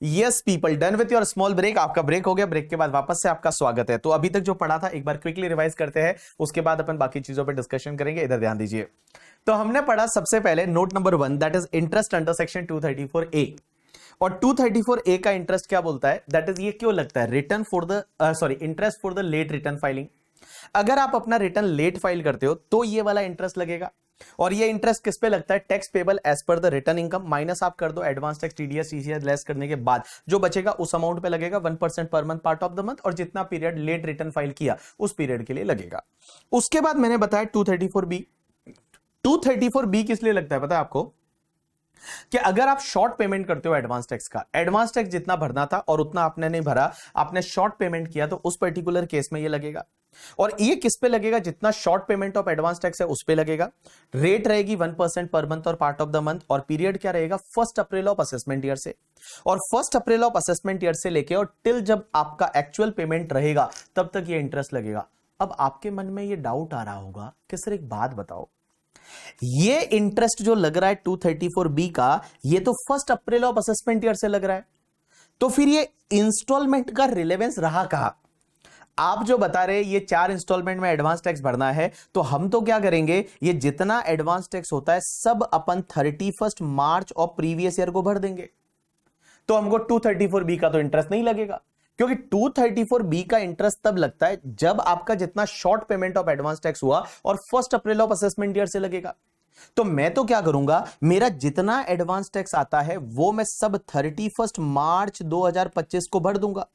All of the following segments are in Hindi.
Yes people, done with your small break. आपका ब्रेक हो गया, ब्रेक के बाद वापस से आपका स्वागत है। तो अभी तक जो पढ़ा था एक बार क्विकली रिवाइज करते हैं, उसके बाद अपन बाकी चीजों पे डिस्कशन करेंगे। इधर ध्यान दीजिए। तो हमने पढ़ा सबसे पहले note number 1, that is interest under section 234A। और 234A का इंटरेस्ट क्या बोलता है, दैट इज ये क्यों लगता है, return for the interest for the late return filing. अगर आप अपना रिटर्न लेट फाइल करते हो तो ये वाला इंटरेस्ट लगेगा। और ये इंटरेस्ट किस पे लगता है, tax payable as per the return income, minus आप कर दो advance tax TDS TCS less करने के बाद जो बचेगा उस अमाउंट पे लगेगा 1% per month part of the month, और जितना पीरियड लेट रिटर्न फाइल किया उस पीरियड के लिए लगेगा। उसके बाद मैंने बताया 234B। 234B किस लिए लगता है पता है आपको, कि अगर आप शॉर्ट पेमेंट करते हो एडवांस टैक्स का, एडवांस टैक्स जितना भरना था और उतना आपने नहीं भरा, आपने शॉर्ट पेमेंट किया, तो उस पर्टिकुलर केस में ये लगेगा। और ये किस पे लगेगा, जितना short payment of advance tax है उस पे लगेगा। रेट रहेगी 1% पर मंथ और पार्ट ऑफ द मंथ, और पीरियड क्या रहेगा 1 अप्रैल ऑफ असेसमेंट ईयर से, और 1 अप्रैल ऑफ असेसमेंट ईयर से लेके और टिल जब आपका एक्चुअल पेमेंट रहेगा तब तक ये इंटरेस्ट लगेगा। अब आपके मन में ये डाउट आ रहा होगा कि सर एक बात बताओ, ये इंटरेस्ट जो लग रहा है 234B का, ये तो 1 अप्रैल ऑफ असेसमेंट ईयर से लग रहा है, तो फिर ये इंस्टॉलमेंट का रिलेवेंस रहा कहां। आप जो बता रहे ये 4 इंस्टॉलमेंट में एडवांस टैक्स भरना है, तो हम तो क्या करेंगे, ये जितना एडवांस टैक्स होता है सब अपन 31 मार्च ऑफ प्रीवियस ईयर को भर देंगे। तो हमको 234B का तो इंटरेस्ट नहीं लगेगा, क्योंकि 234B का इंटरेस्ट तब लगता है जब आपका जितना short payment of advance tax हुआ और 1 अप्रैल ऑफ असेसमेंट ईयर से लगेगा। तो मैं तो क्या करूंगा, मेरा जितना एडवांस टैक्स आता है वो मैं सब 31 मार्च 2025 को भर दूंगा,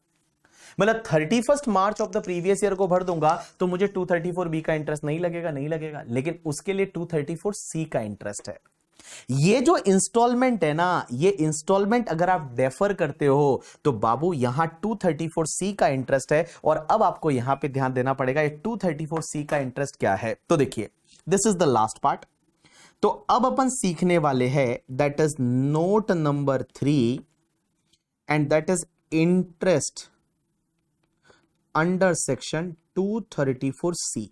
मतलब 31 March of the previous year को भर दूंगा, तो मुझे 234B का इंटरेस्ट नहीं लगेगा। लेकिन उसके लिए 234C का इंटरेस्ट है। ये जो इंस्टॉलमेंट है ना, ये इंस्टॉलमेंट अगर आप डेफर करते हो तो बाबू यहां 234C का इंटरेस्ट है। और अब आपको यहां पे ध्यान देना पड़ेगा, ये 234C का इंटरेस्ट क्या है। तो देखिए, this is the last part. तो अब अपन सीखने वाले हैं, that is note number 3, and that is interest under section 234C।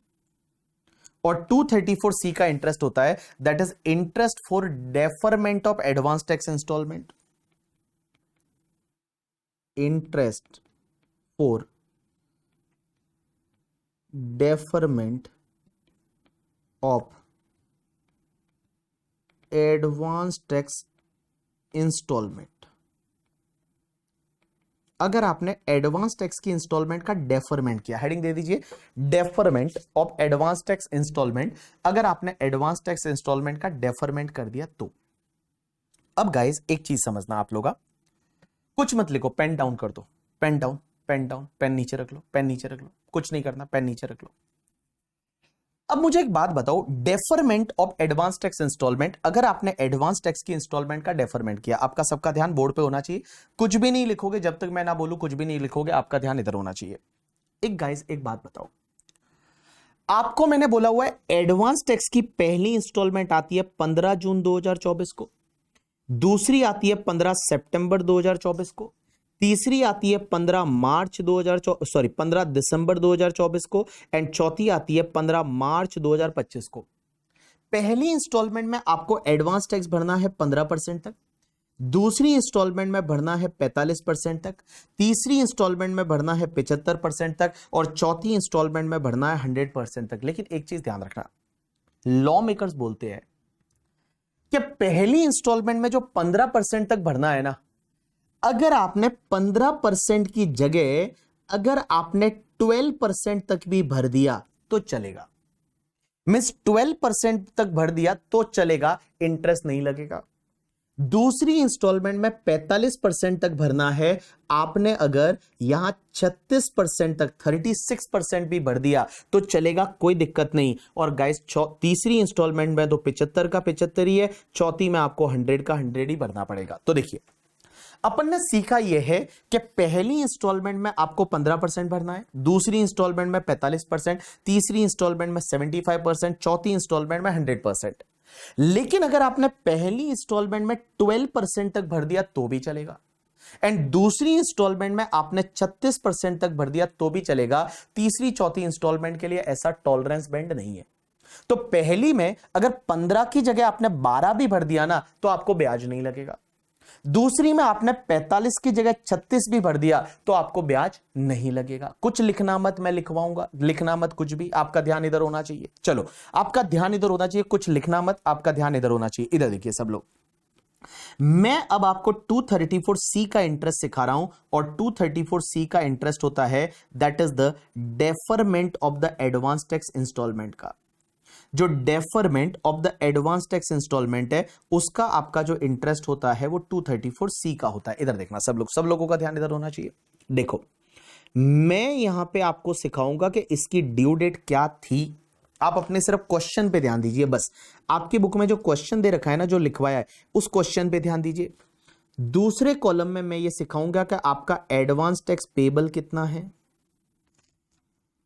और 234C का इंटरेस्ट होता है that is interest for deferment of advance tax installment. Interest for deferment of advance tax installment. अगर आपने एडवांस टैक्स की इंस्टॉलमेंट का डेफरमेंट किया, हेडिंग दे दीजिए deferment of advance tax installment, अगर आपने एडवांस टैक्स इंस्टॉलमेंट का डेफरमेंट कर दिया तो। अब गाइस एक चीज समझना आप लोग, कुछ मत लिखो, पेन डाउन कर दो, pen down, pen down, pen नीचे रख लो, पेन नीचे रख लो, कुछ नहीं करना, पेन नीचे रख लो। अब मुझे एक बात बताओ, deferment of advance tax installment, अगर आपने एडवांस टैक्स की इंस्टॉलमेंट का डेफरमेंट किया, आपका सबका ध्यान बोर्ड पे होना चाहिए, कुछ भी नहीं लिखोगे जब तक मैं ना बोलूं, कुछ भी नहीं लिखोगे, आपका ध्यान इधर होना चाहिए। एक गाइस एक बात बताओ, आपको मैंने बोला हुआ है एडवांस टैक्स की पहली इंस्टॉलमेंट आती है 15 जून 2024 को, दूसरी आती है 15 सितंबर 2024 को, तीसरी आती है 15 दिसंबर 2024 को, एंड चौथी आती है 15 मार्च 2025 को। पहली इंस्टॉलमेंट में आपको एडवांस टैक्स भरना है 15% तक, दूसरी इंस्टॉलमेंट में भरना है 45% तक, तीसरी इंस्टॉलमेंट में भरना है 75% तक, और चौथी इंस्टॉलमेंट में भरना है 100% तक। लेकिन एक चीज ध्यान रखना, लॉ मेकर्स बोलते हैं कि पहली इंस्टॉलमेंट में जो 15% तक भरना है ना, अगर आपने 15% की जगह अगर आपने 12% तक भी भर दिया तो चलेगा, मींस 12% तक भर दिया तो चलेगा, इंटरेस्ट नहीं लगेगा। दूसरी इंस्टॉलमेंट में 45% तक भरना है, आपने अगर यहां 36% तक 36% भी भर दिया तो चलेगा, कोई दिक्कत नहीं। और गाइस तीसरी इंस्टॉलमेंट में तो 75 का 75 ही है, चौथी में आपको 100 का 100 ही भरना पड़ेगा। तो देखिए, अपन ने सीखा यह है कि पहली इंस्टॉलमेंट में आपको 15% भरना है, दूसरी इंस्टॉलमेंट में 45%, तीसरी इंस्टॉलमेंट में 75%, चौथी इंस्टॉलमेंट में 100%। लेकिन अगर आपने पहली इंस्टॉलमेंट में 12% तक भर दिया तो भी चलेगा, एंड दूसरी इंस्टॉलमेंट में आपने 36% तक भर दिया तो भी चलेगा। तीसरी चौथी इंस्टॉलमेंट के लिए ऐसा टॉलरेंस बैंड नहीं है। तो पहली में अगर 15 की जगह आपने 12 भी भर दिया ना तो आपको ब्याज नहीं लगेगा। दूसरी में आपने 45 की जगह 36 भी भर दिया तो आपको ब्याज नहीं लगेगा। कुछ लिखना मत, मैं लिखवाऊंगा, लिखना मत कुछ भी, आपका ध्यान इधर होना चाहिए। चलो, आपका ध्यान इधर होना चाहिए, कुछ लिखना मत, आपका ध्यान इधर होना चाहिए। इधर देखिए सब लोग, मैं अब आपको 234C का इंटरेस्ट सिखा रहा हूं, और 234C का इंटरेस्ट होता है that is the deferment of the advance tax installment का। जो deferment of the advance tax installment है उसका आपका जो इंटरेस्ट होता है वो 234C का होता है। इधर देखना सब लोग, सब लोगों का ध्यान इधर होना चाहिए। देखो, मैं यहां पे आपको सिखाऊंगा कि इसकी ड्यू डेट क्या थी। आप अपने सिर्फ क्वेश्चन पे ध्यान दीजिए, बस आपकी बुक में जो क्वेश्चन दे रखा है ना, जो लिखवाया है, उस क्वेश्चन पे ध्यान दीजिए। दूसरे कॉलम में मैं ये सिखाऊंगा कि आपका एडवांस टैक्स पेबल कितना है,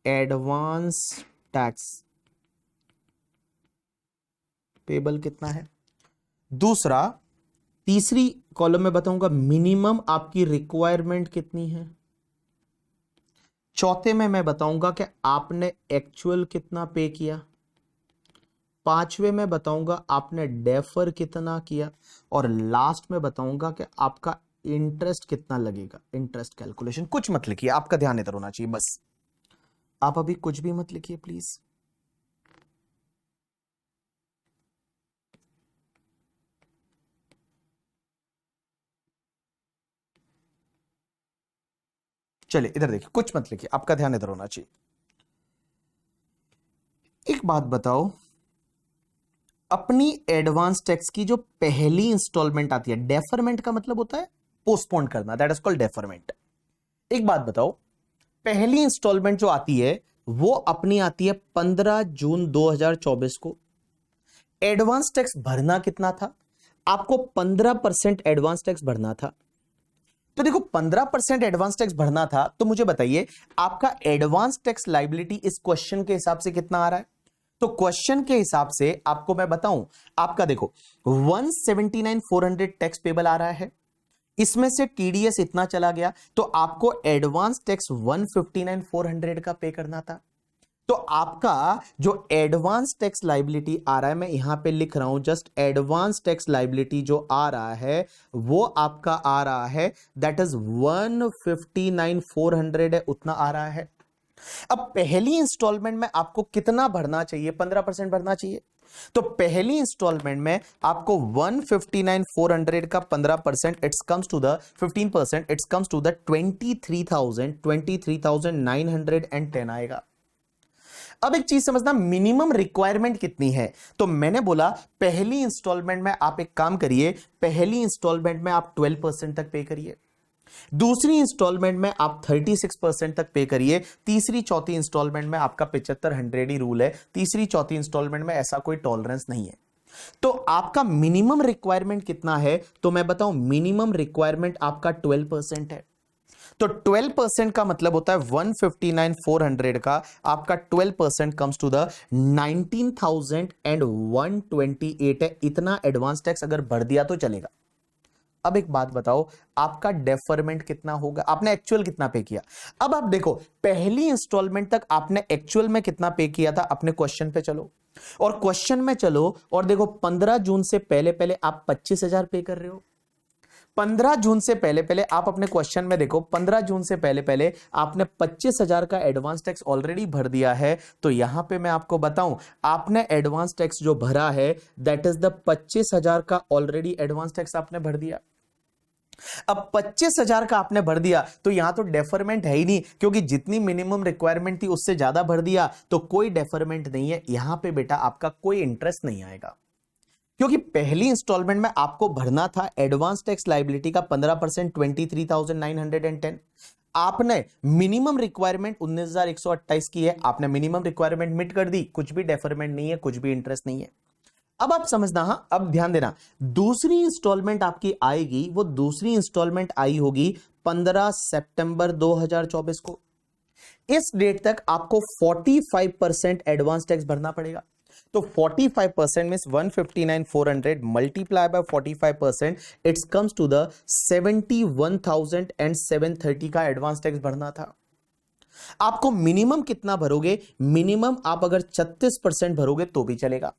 एडवांस टैक्स पेबल कितना है। दूसरा, तीसरी कॉलम में बताऊंगा मिनिमम आपकी रिक्वायरमेंट कितनी है। चौथे में मैं बताऊंगा कि आपने एक्चुअल कितना पे किया। पांचवें में बताऊंगा आपने डेफर कितना किया, और लास्ट में बताऊंगा कि आपका इंटरेस्ट कितना लगेगा। Interest calculation. कुछ मत लिखिए, आपका ध्यान इधर होना चाहिए बस। आप अभी कुछ भी मत लिखिए प्लीज। चलिए इधर देखिए, कुछ मत लिखिए, आपका ध्यान इधर होना चाहिए। एक बात बताओ, अपनी एडवांस टैक्स की जो पहली इंस्टॉलमेंट आती है, डेफरमेंट का मतलब होता है पोस्टपोन करना, दैट इज कॉल्ड डेफरमेंट। एक बात बताओ, पहली इंस्टॉलमेंट जो आती है वो अपनी आती है 15 जून 2024 को। एडवांस टैक्स भरना कितना था आपको? 15% एडवांस टैक्स भरना था। तो देखो, 15% एडवांस टैक्स भरना था, तो मुझे बताइए आपका एडवांस टैक्स लायबिलिटी इस क्वेश्चन के हिसाब से कितना आ रहा है। तो क्वेश्चन के हिसाब से आपको मैं बताऊं, आपका देखो 179,400 टैक्स पेबल आ रहा है, इसमें से टीडीएस इतना चला गया, तो आपको एडवांस टैक्स 159,400 का पे करना था। तो आपका जो एडवांस टैक्स लायबिलिटी आ रहा है, मैं यहां पे लिख रहा हूं जस्ट, एडवांस टैक्स लायबिलिटी जो आ रहा है वो आपका आ रहा है दैट इज 159,400 है, उतना आ रहा है। अब पहली इंस्टॉलमेंट में आपको कितना भरना चाहिए? 15% भरना चाहिए। तो पहली इंस्टॉलमेंट में आपको 159,400 का 15%, it's comes to the 15%, it's comes to the 23,910 आएगा। अब एक चीज समझना, मिनिमम रिक्वायरमेंट कितनी है। तो मैंने बोला पहली इंस्टॉलमेंट में आप एक काम करिए, पहली इंस्टॉलमेंट में आप 12% तक पे करिए, दूसरी इंस्टॉलमेंट में आप 36% तक पे करिए, तीसरी चौथी इंस्टॉलमेंट में आपका 75-100 ही रूल है, तीसरी चौथी इंस्टॉलमेंट में ऐसा कोई टॉलरेंस नहीं है। तो आपका मिनिमम रिक्वायरमेंट कितना है? तो मैं बताऊं, मिनिमम रिक्वायरमेंट आपका 12% है। तो 12% का मतलब होता है 159,400 का आपका 12% कम्स टू द 19,128 है। इतना एडवांस टैक्स अगर भर दिया तो चलेगा। अब एक बात बताओ, आपका डेफरमेंट कितना होगा? आपने एक्चुअल कितना पे किया? अब आप देखो, पहली इंस्टॉलमेंट तक आपने एक्चुअल में कितना पे किया था, अपने क्वेश्चन पे चलो, और क्वेश्चन में चलो और देखो 15 जून से पहले पहले आप 25,000 पे कर रहे हो। 15 जून से पहले पहले आप अपने क्वेश्चन में देखो, 15 जून से पहले पहले आपने 25,000 का एडवांस टैक्स ऑलरेडी भर दिया है। तो यहां पे मैं आपको बताऊं, आपने एडवांस टैक्स जो भरा है दैट इज द 25,000 का ऑलरेडी एडवांस टैक्स आपने भर दिया। अब 25,000 का आपने भर दिया तो यहां तो डेफरमेंट है ही नहीं, क्योंकि जितनी मिनिमम रिक्वायरमेंट थी उससे ज्यादा भर दिया, तो कोई डेफरमेंट नहीं है। यहां पे बेटा आपका कोई इंटरेस्ट नहीं आएगा, क्योंकि पहली इंस्टॉलमेंट में आपको भरना था एडवांस टैक्स लायबिलिटी का 15%, 23,910। आपने मिनिमम रिक्वायरमेंट 19,128 की है, आपने मिनिमम रिक्वायरमेंट मिट कर दी, कुछ भी डेफरमेंट नहीं है, कुछ भी इंटरेस्ट नहीं है। अब आप समझना, हां अब ध्यान देना, दूसरी इंस्टॉलमेंट आपकी आएगी, वो दूसरी इंस्टॉलमेंट आई होगी 15 सितंबर 2024 को। इस डेट तक आपको 45% एडवांस टैक्स भरना पड़ेगा। तो 45% means 159,400 multiply by 45%, it's comes to the 71,730 का एडवांस टैक्स भरना था। आपको मिनिमम कितना भरोगे? मिनिमम आप अगर 36% भरोगे तो भी चलेगा।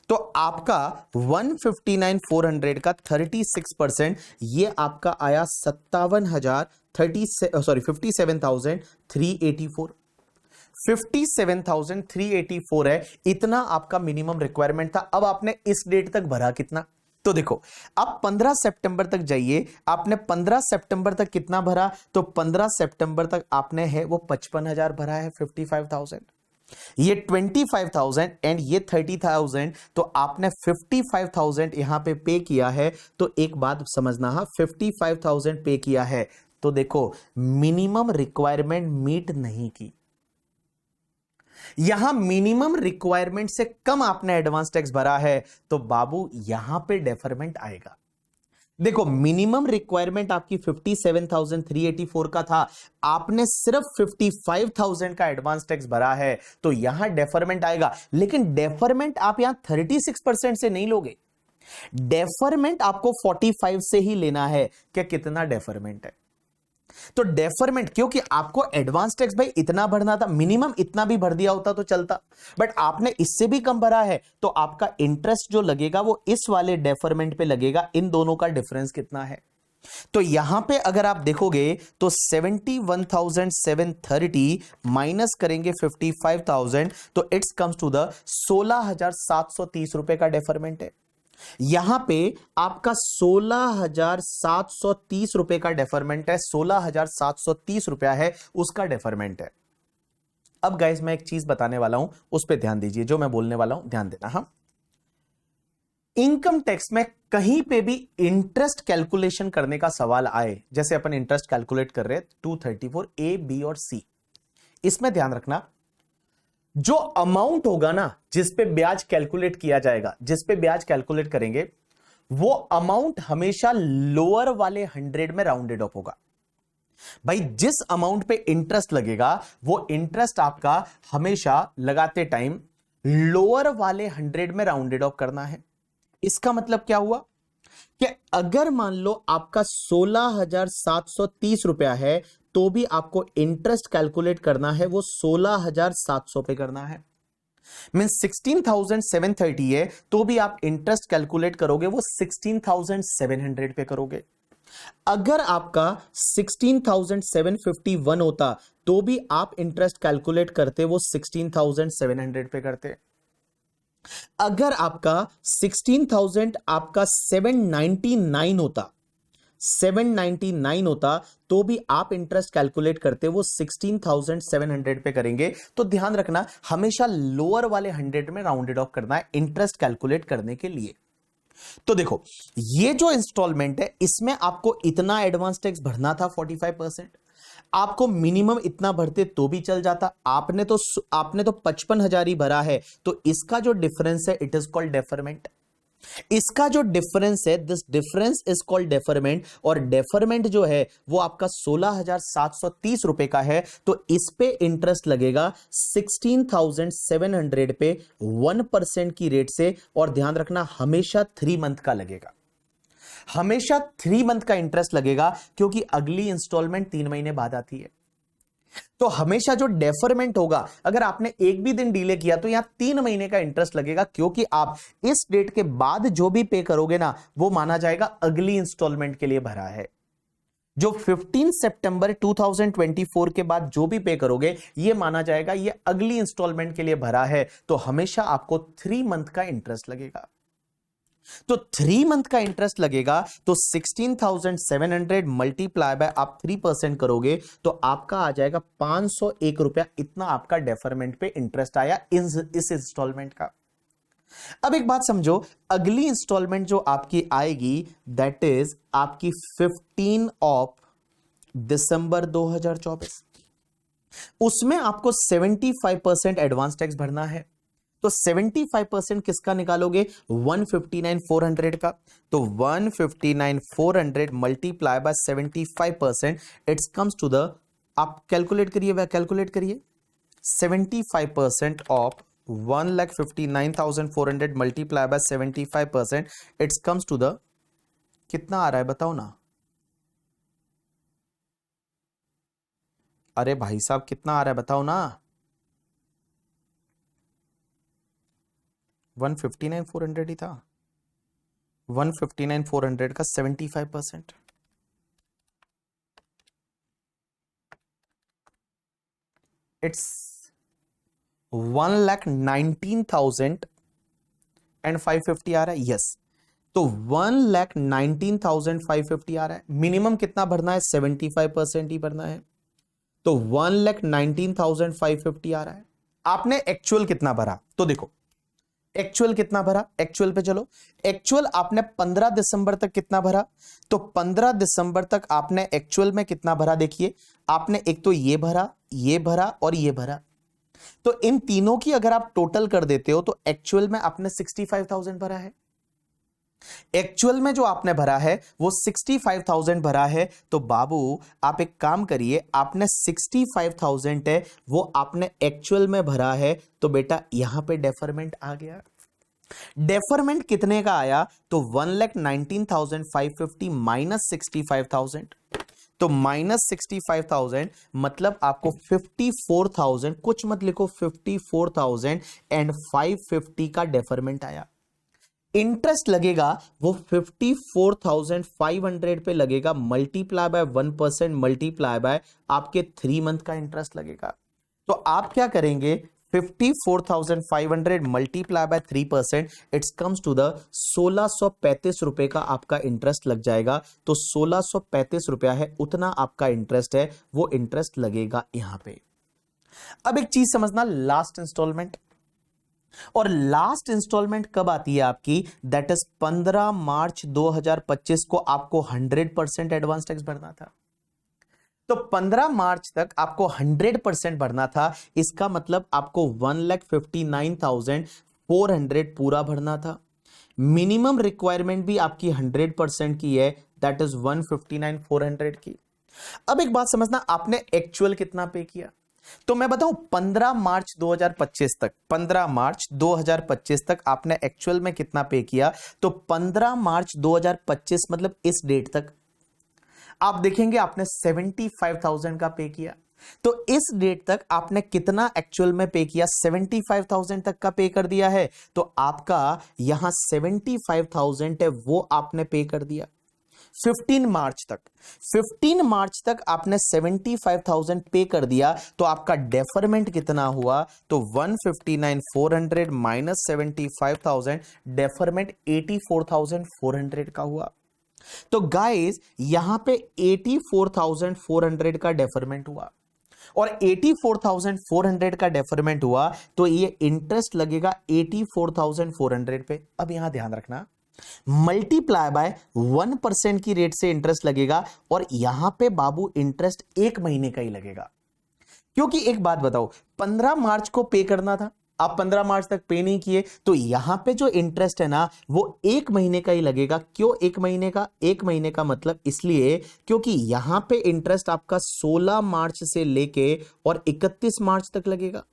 तो आपका 159,400 का 36% ये आपका आया 57,384 57,384 है। इतना आपका मिनिमम रिक्वायरमेंट था। अब आपने इस डेट तक भरा कितना? तो देखो, अब 15 सितंबर तक जाइए। आपने 15 सितंबर तक कितना भरा? तो 15 सितंबर तक आपने है वो 55,000 भरा है, 55,000। ये 25,000 एंड ये 30,000, तो आपने 55,000 यहां पे किया है। तो एक बात समझना, हा 55,000 पे किया है तो देखो मिनिमम रिक्वायरमेंट मीट नहीं की। यहां मिनिमम रिक्वायरमेंट से कम आपने एडवांस टैक्स भरा है तो बाबू यहां पे डेफरमेंट आएगा। देखो, मिनिमम रिक्वायरमेंट आपकी 57,384 का था, आपने सिर्फ 55,000 का एडवांस टैक्स भरा है तो यहां डेफरमेंट आएगा। लेकिन डेफरमेंट आप यहां 36% से नहीं लोगे, डेफरमेंट आपको 45 से ही लेना है। क्या कितना डेफरमेंट है? तो डेफरमेंट, क्योंकि आपको एडवांस टैक्स भाई इतना भरना था, मिनिमम इतना भी भर दिया होता तो चलता, बट आपने इससे भी कम भरा है तो आपका इंटरेस्ट जो लगेगा वो इस वाले डेफरमेंट पे लगेगा। इन दोनों का डिफरेंस कितना है? तो यहां पे अगर आप देखोगे तो 71,730 माइनस करेंगे 55,000 तो इट्स कम्स टू द 16,730 रुपए का डेफरमेंट है। यहां पे आपका 16,730 रुपए का डेफरमेंट है, 16,730 रुपया है उसका डेफरमेंट है। अब गाइस मैं एक चीज बताने वाला हूं, उस पर ध्यान दीजिए, जो मैं बोलने वाला हूं ध्यान देना। हाँ, इनकम टैक्स में कहीं पे भी इंटरेस्ट कैलकुलेशन करने का सवाल आए, जैसे अपन इंटरेस्ट कैलकुलेट कर रहे हैं 234 ए बी और सी, इसमें ध्यान रखना जो अमाउंट होगा ना जिस पे ब्याज कैलकुलेट किया जाएगा, जिस पे ब्याज कैलकुलेट करेंगे, वो अमाउंट हमेशा लोअर वाले 100 में राउंडेड ऑफ होगा। भाई जिस अमाउंट पे इंटरेस्ट लगेगा वो इंटरेस्ट आपका हमेशा लगाते टाइम लोअर वाले 100 में राउंडेड ऑफ करना है। इसका मतलब क्या हुआ कि अगर मान लो आपका 16,730 रुपया है तो भी आपको इंटरेस्ट कैलकुलेट करना है वो 16,700 पे करना है। मीन 16,730 है तो भी आप इंटरेस्ट कैलकुलेट करोगे वो 16,700 पे करोगे। अगर आपका 16,751 होता तो भी आप इंटरेस्ट कैलकुलेट करते वो 16,700 पे करते। अगर आपका 16,000 आपका 799 होता तो भी आप इंटरेस्ट कैलकुलेट करते वो 16,700 पे करेंगे। तो ध्यान रखना हमेशा लोअर वाले 100 में राउंडेड ऑफ करना है इंटरेस्ट कैलकुलेट करने के लिए। तो देखो, ये जो इंस्टॉलमेंट है इसमें आपको इतना एडवांस टैक्स भरना था 45%, आपको मिनिमम इतना भरते तो भी चल जाता। आपने तो 55,000 ही भरा है तो इसका जो डिफरेंस है इट इज कॉल्ड डेफरमेंट। इसका जो डिफरेंस है this difference is called deferment, और डेफरमेंट जो है वो आपका 16,730 रुपए का है। तो इस पे इंटरेस्ट लगेगा 16,700 पे 1% की रेट से, और ध्यान रखना हमेशा 3 मंथ का लगेगा, हमेशा 3 मंथ का इंटरेस्ट लगेगा, क्योंकि अगली इंस्टॉलमेंट 3 महीने बाद आती है। तो हमेशा जो डेफरमेंट होगा, अगर आपने एक भी दिन डिले किया तो यहां 3 महीने का इंटरेस्ट लगेगा, क्योंकि आप इस डेट के बाद जो भी पे करोगे ना वो माना जाएगा अगली इंस्टॉलमेंट के लिए भरा है। जो 15 सितंबर 2024 के बाद जो भी पे करोगे ये माना जाएगा ये अगली इंस्टॉलमेंट के लिए भरा है। तो हमेशा आपको 3 मंथ का इंटरेस्ट लगेगा। तो 3 मंथ का इंटरेस्ट लगेगा तो 16,700 मल्टीप्लाई बाय आप 3% करोगे तो आपका आ जाएगा 501 रुपया। इतना आपका डेफरमेंट पे इंटरेस्ट आया इस इंस्टॉलमेंट का। अब एक बात समझो, अगली इंस्टॉलमेंट जो आपकी आएगी दैट इज आपकी 15 ऑफ दिसंबर 2024, उसमें आपको 75% एडवांस टैक्स भरना है। तो 75% किसका निकालोगे? 159,400 का। तो 159,400 multiply by 75% it's comes to the, आप कैलकुलेट करिए, वह कैलकुलेट करिए, 75% of 1,59,400 multiply by 75% it's comes to the, कितना आ रहा है बताओ ना। अरे भाई साहब कितना आ रहा है बताओ ना। 159,400 ही था, 159,400 का 75%, इट्स 1,19,550 आ रहा है। यस, तो 1,19,550 आ रहा है। मिनिमम कितना भरना है? 75% ही भरना है, तो 1,19,550 आ रहा है। आपने एक्चुअल कितना भरा? तो देखो एक्चुअल कितना भरा, एक्चुअल पे चलो। एक्चुअल आपने 15 दिसंबर तक कितना भरा? तो 15 दिसंबर तक आपने एक्चुअल में कितना भरा? देखिए, आपने एक तो ये भरा, ये भरा और ये भरा, तो इन तीनों की अगर आप टोटल कर देते हो तो एक्चुअल में आपने 65,000 भरा है। एक्चुअल में जो आपने भरा है वो 65,000 भरा है। तो बाबू आप एक काम करिए, आपने 65,000 है वो आपने एक्चुअल में भरा है, तो बेटा यहां पे डेफरमेंट आ गया। डेफरमेंट कितने का आया? तो 1,19,550 माइनस 65,000, तो माइनस 65,000 मतलब आपको 54,000, कुछ मत लिखो, 54,550 का डेफरमेंट आया। इंटरेस्ट लगेगा वो 54,500 पे लगेगा, मल्टीप्लाई बाय 1%, मल्टीप्लाई बाय आपके 3 मंथ का इंटरेस्ट लगेगा। तो आप क्या करेंगे? 54,500 multiply by 3%, it's comes to the 1635 रुपए का आपका इंटरेस्ट लग जाएगा। तो 1635 रुपया है, उतना आपका इंटरेस्ट है, वो इंटरेस्ट लगेगा यहां पे। अब एक चीज समझना, लास्ट इंस्टॉलमेंट, और लास्ट इंस्टॉलमेंट कब आती है आपकी? दैट इज 15 मार्च 2025 को आपको 100% एडवांस टैक्स भरना था। तो 15 मार्च तक आपको 100% भरना था, इसका मतलब आपको 1,59,400 पूरा भरना था। मिनिमम रिक्वायरमेंट भी आपकी 100% की है, दैट इज 159,400 की। अब एक बात समझना, आपने एक्चुअल कितना पे किया? तो मैं बताऊं, 15 मार्च 2025 तक, 15 मार्च 2025 तक आपने एक्चुअल में कितना पे किया? तो 15 मार्च 2025 मतलब इस डेट तक आप देखेंगे आपने 75,000 का पे किया। तो इस डेट तक आपने कितना एक्चुअल में पे किया? 75,000 तक का पे कर दिया है। तो आपका यहां 75,000 है वो आपने पे कर दिया 15 मार्च तक। 15 मार्च तक आपने 75,000 पे कर दिया, तो आपका डेफरमेंट कितना हुआ? तो 159,400 माइनस 75,000, डेफरमेंट 84,400 का हुआ। तो गाइस यहां पे 84,400 का डेफरमेंट हुआ, और 84,400 का डेफरमेंट हुआ तो ये इंटरेस्ट लगेगा 84,400 पे। अब यहां ध्यान रखना, मल्टीप्लाई बाय 1% की रेट से इंटरेस्ट लगेगा, और यहां पे बाबू इंटरेस्ट 1 महीने का ही लगेगा। क्योंकि एक बात बताओ, 15 मार्च को पे करना था, आप 15 मार्च तक पे नहीं किए, तो यहां पे जो इंटरेस्ट है ना वो 1 महीने का ही लगेगा। क्यों 1 महीने का? 1 महीने का मतलब इसलिए क्योंकि यहां पे इंटरेस्ट आपका 16 मार्च से लेके और 31 मार्च तक लगेगा,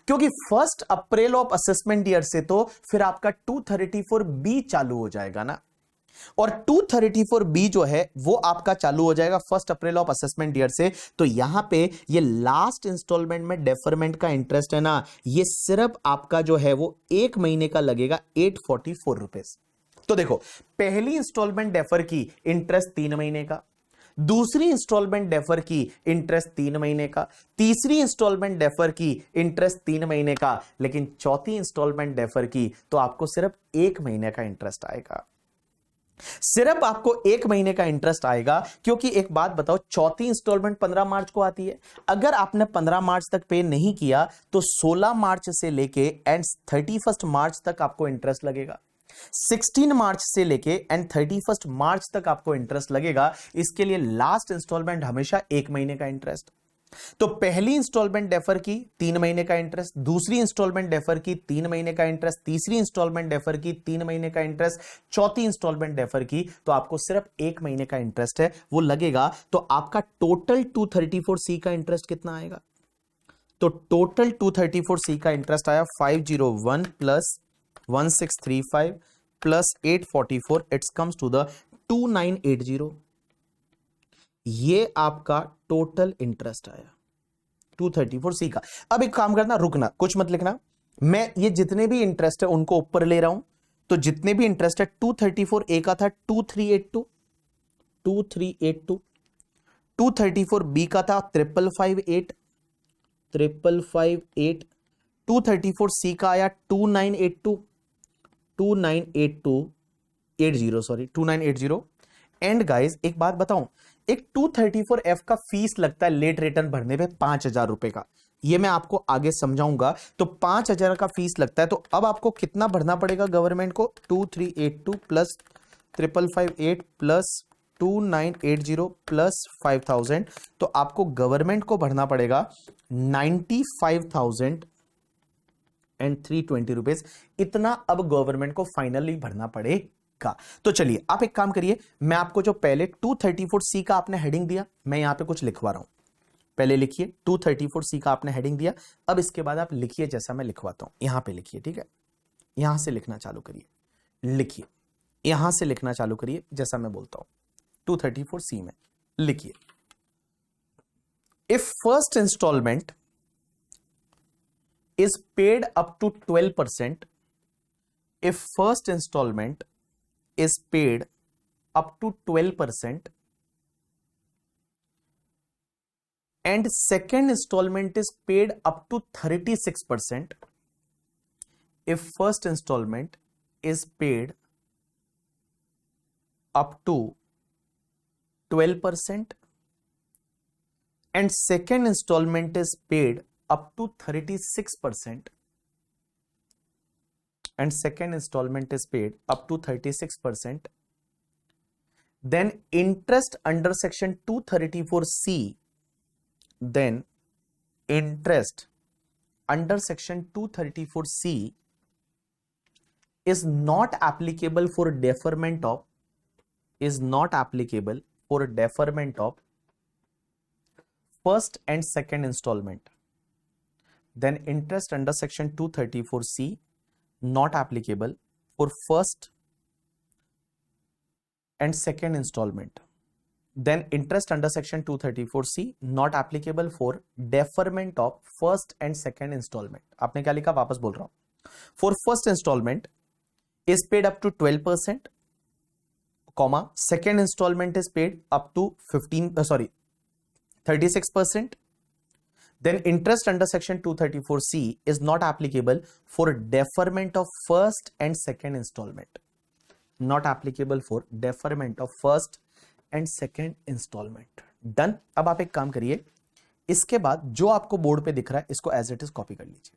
क्योंकि 1 अप्रैल ऑफ असेसमेंट ईयर से तो फिर आपका 234B चालू हो जाएगा ना, और 234B जो है वो आपका चालू हो जाएगा 1 अप्रैल ऑफ असेसमेंट ईयर से। तो यहां पे ये लास्ट इंस्टॉलमेंट में डेफरमेंट का इंटरेस्ट है ना, ये सिर्फ आपका जो है वो 1 महीने का लगेगा 844 रुपीज। तो देखो, पहली इंस्टॉलमेंट डेफर की इंटरेस्ट 3 महीने का, दूसरी इंस्टॉलमेंट डेफर की इंटरेस्ट 3 महीने का, तीसरी इंस्टॉलमेंट डेफर की इंटरेस्ट 3 महीने का, लेकिन चौथी इंस्टॉलमेंट डेफर की तो आपको सिर्फ 1 महीने का इंटरेस्ट आएगा। सिर्फ आपको 1 महीने का इंटरेस्ट आएगा, क्योंकि एक बात बताओ, चौथी इंस्टॉलमेंट 15 मार्च को आती है। अगर आपने 15 मार्च तक पे नहीं किया तो 16 मार्च से लेके एंड 31 मार्च तक आपको इंटरेस्ट लगेगा। 16 मार्च से लेके एंड 31 मार्च तक आपको इंटरेस्ट लगेगा। इसके लिए लास्ट इंस्टॉलमेंट हमेशा 1 महीने का इंटरेस्ट। तो पहली इंस्टॉलमेंट डेफर की 3 महीने का इंटरेस्ट, दूसरी इंस्टॉलमेंट डेफर की 3 महीने का इंटरेस्ट, तीसरी इंस्टॉलमेंट डेफर की 3 महीने का इंटरेस्ट, चौथी इंस्टॉलमेंट डेफर की तो आपको सिर्फ 1 महीने का इंटरेस्ट है वो लगेगा। तो आपका टोटल 234C का इंटरेस्ट कितना आएगा? तो टोटल 234C का इंटरेस्ट आया 501 plus 1635 plus 844, it's comes to the 2980। ये आपका टोटल इंटरेस्ट आया 234C का। अब एक काम करना, रुकना, कुछ मत लिखना, मैं ये जितने भी इंटरेस्ट है उनको ऊपर ले रहा हूं, तो जितने भी इंटरेस्ट है 234 ए का था 2382, 2382, 234 बी का था 5558, 5558, 234 सी का आया 2982, 298280, सॉरी 2980। एंड गाइस एक बात बताऊं, एक 234 एफ का फीस लगता है लेट रिटर्न भरने पे 5,000 रुपए का, ये मैं आपको आगे समझाऊंगा। तो 5,000 का फीस लगता है, तो अब आपको कितना भरना पड़ेगा गवर्नमेंट को, 2382 प्लस 5558 प्लस 2980 प्लस 5,000, तो आपको गवर्नमेंट को भरना पड़ेगा 95,320 रुपीज। इतना अब गवर्नमेंट को फाइनली भरना पड़ेगा। तो चलिए आप एक काम करिए, मैं आपको जो पहले 234 सी का आपने हेडिंग दिया, मैं यहां पे कुछ लिखवा रहा हूं, पहले लिखिए 234 सी का आपने हेडिंग दिया, अब इसके बाद आप लिखिए जैसा मैं लिखवाता हूं, यहां पे लिखिए, ठीक है, यहां से लिखना चालू करिए, लिखिए, यहां से लिखना चालू करिए जैसा मैं बोलता हूं। 234 सी में लिखिए, if first installment is paid up to 12%, if first installment is paid up to 12% and second installment is paid up to 36%, if first installment is paid up to 12% and second installment is paid up to 36% and second installment is paid up to 36%, then interest under section 234C, then interest under section 234C is not applicable for deferment of, is not applicable for deferment of first and second installment, then interest under section 234C not applicable for first and second installment, then interest under section 234C not applicable for deferment of first and second installment। आपने क्या लिखा, वापस बोल रहा हूं, for first installment is paid up to 12%, comma second installment is paid up to 36%, then interest under section 234C is not applicable for deferment of first and second installment, not applicable for deferment of first and second installment. Done. अब आप एक काम करिए, इसके बाद जो आपको बोर्ड पे दिख रहा है इसको एज इट इज कॉपी कर लीजिए।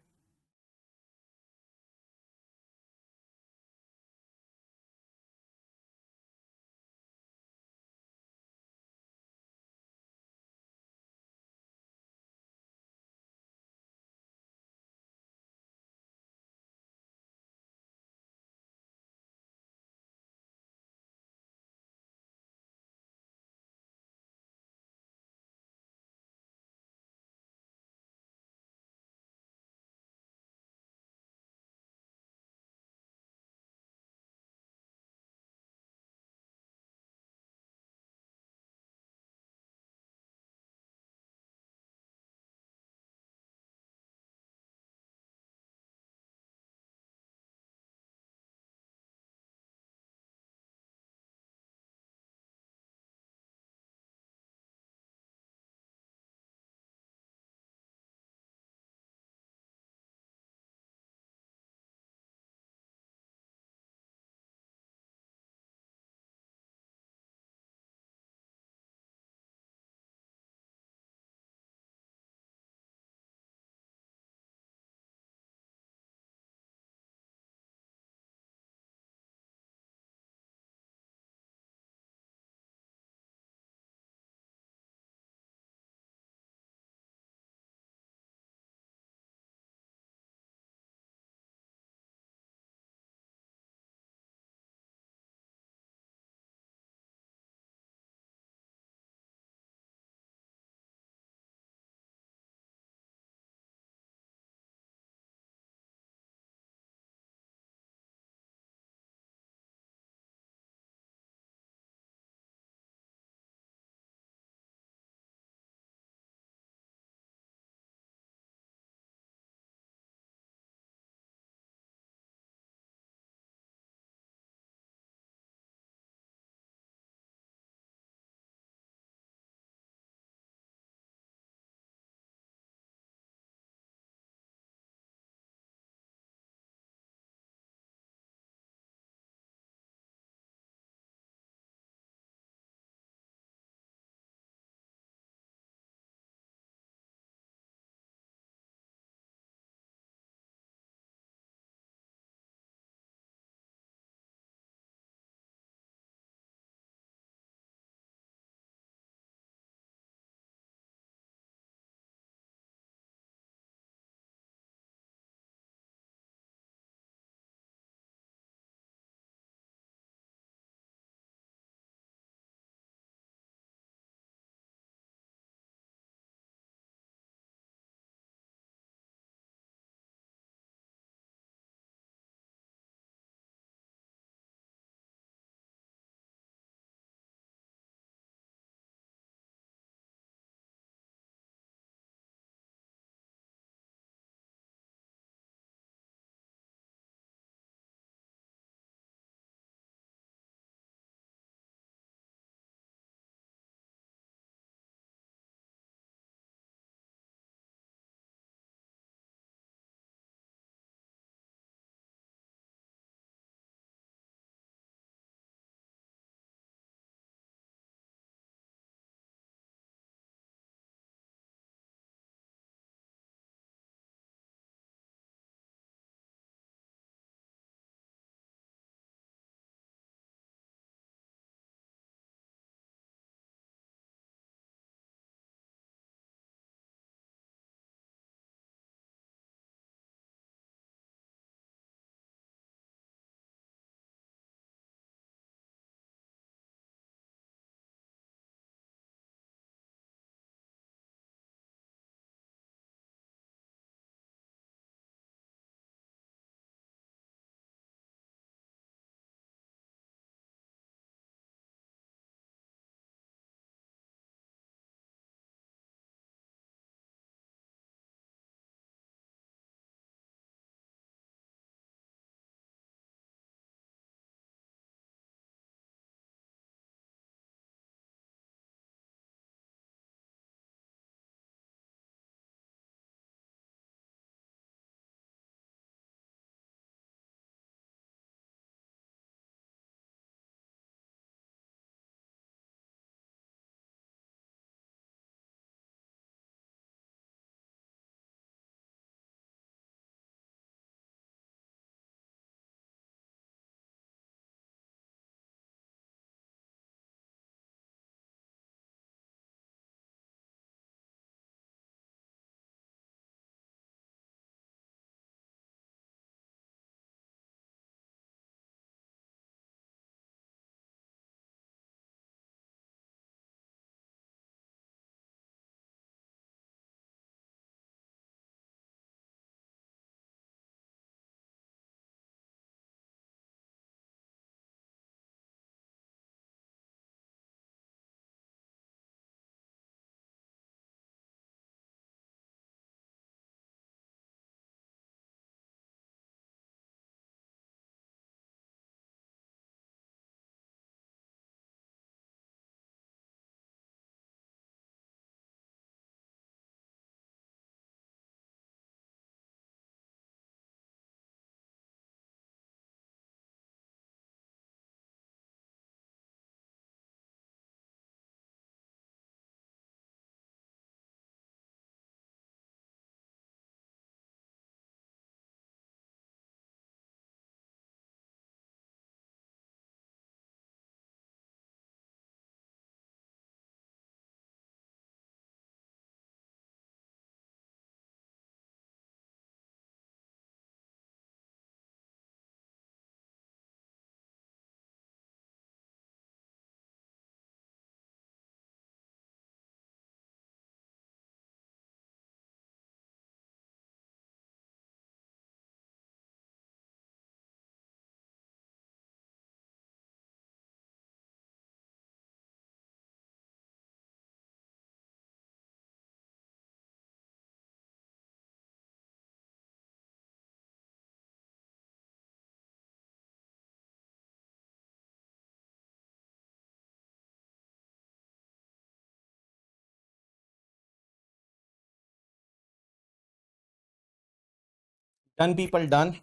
डन पीपल, डन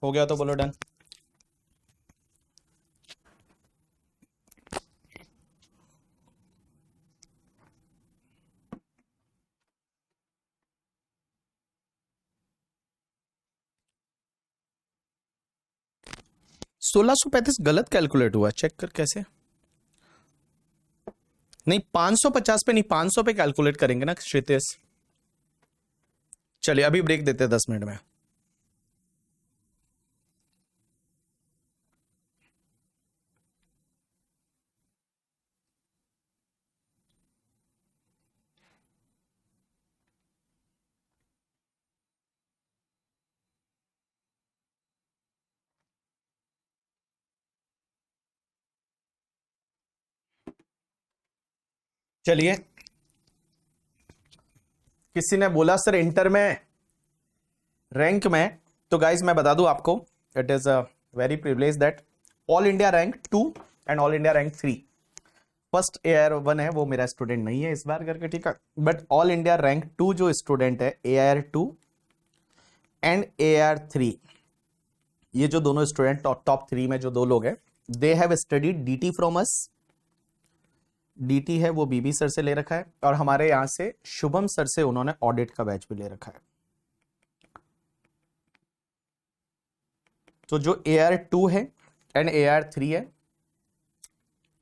हो गया तो बोलो डन। $1635 गलत कैलकुलेट हुआ, चेक कर कैसे। नहीं 550 पे नहीं, 500 पे कैलकुलेट करेंगे ना श्रितेश। चलिए अभी ब्रेक देते हैं 10 मिनट में। चलिए, किसी ने बोला सर इंटर में रैंक में, तो गाइस मैं बता दूं आपको, it is a very privilege that all India rank 2 and all India rank 3, first AIR 1 है वो मेरा स्टूडेंट नहीं है इस बार करके, ठीक है, बट ऑल इंडिया रैंक 2 जो स्टूडेंट है AIR 2 एंड AIR 3, ये जो दोनों स्टूडेंट टॉप 3 में जो दो लोग हैं, they have studied DT from us. DT है वो BB सर से ले रखा है, और हमारे यहां से शुभम सर से उन्होंने ऑडिट का बैच भी ले रखा है। तो जो AIR 2 है एंड AIR 3 है,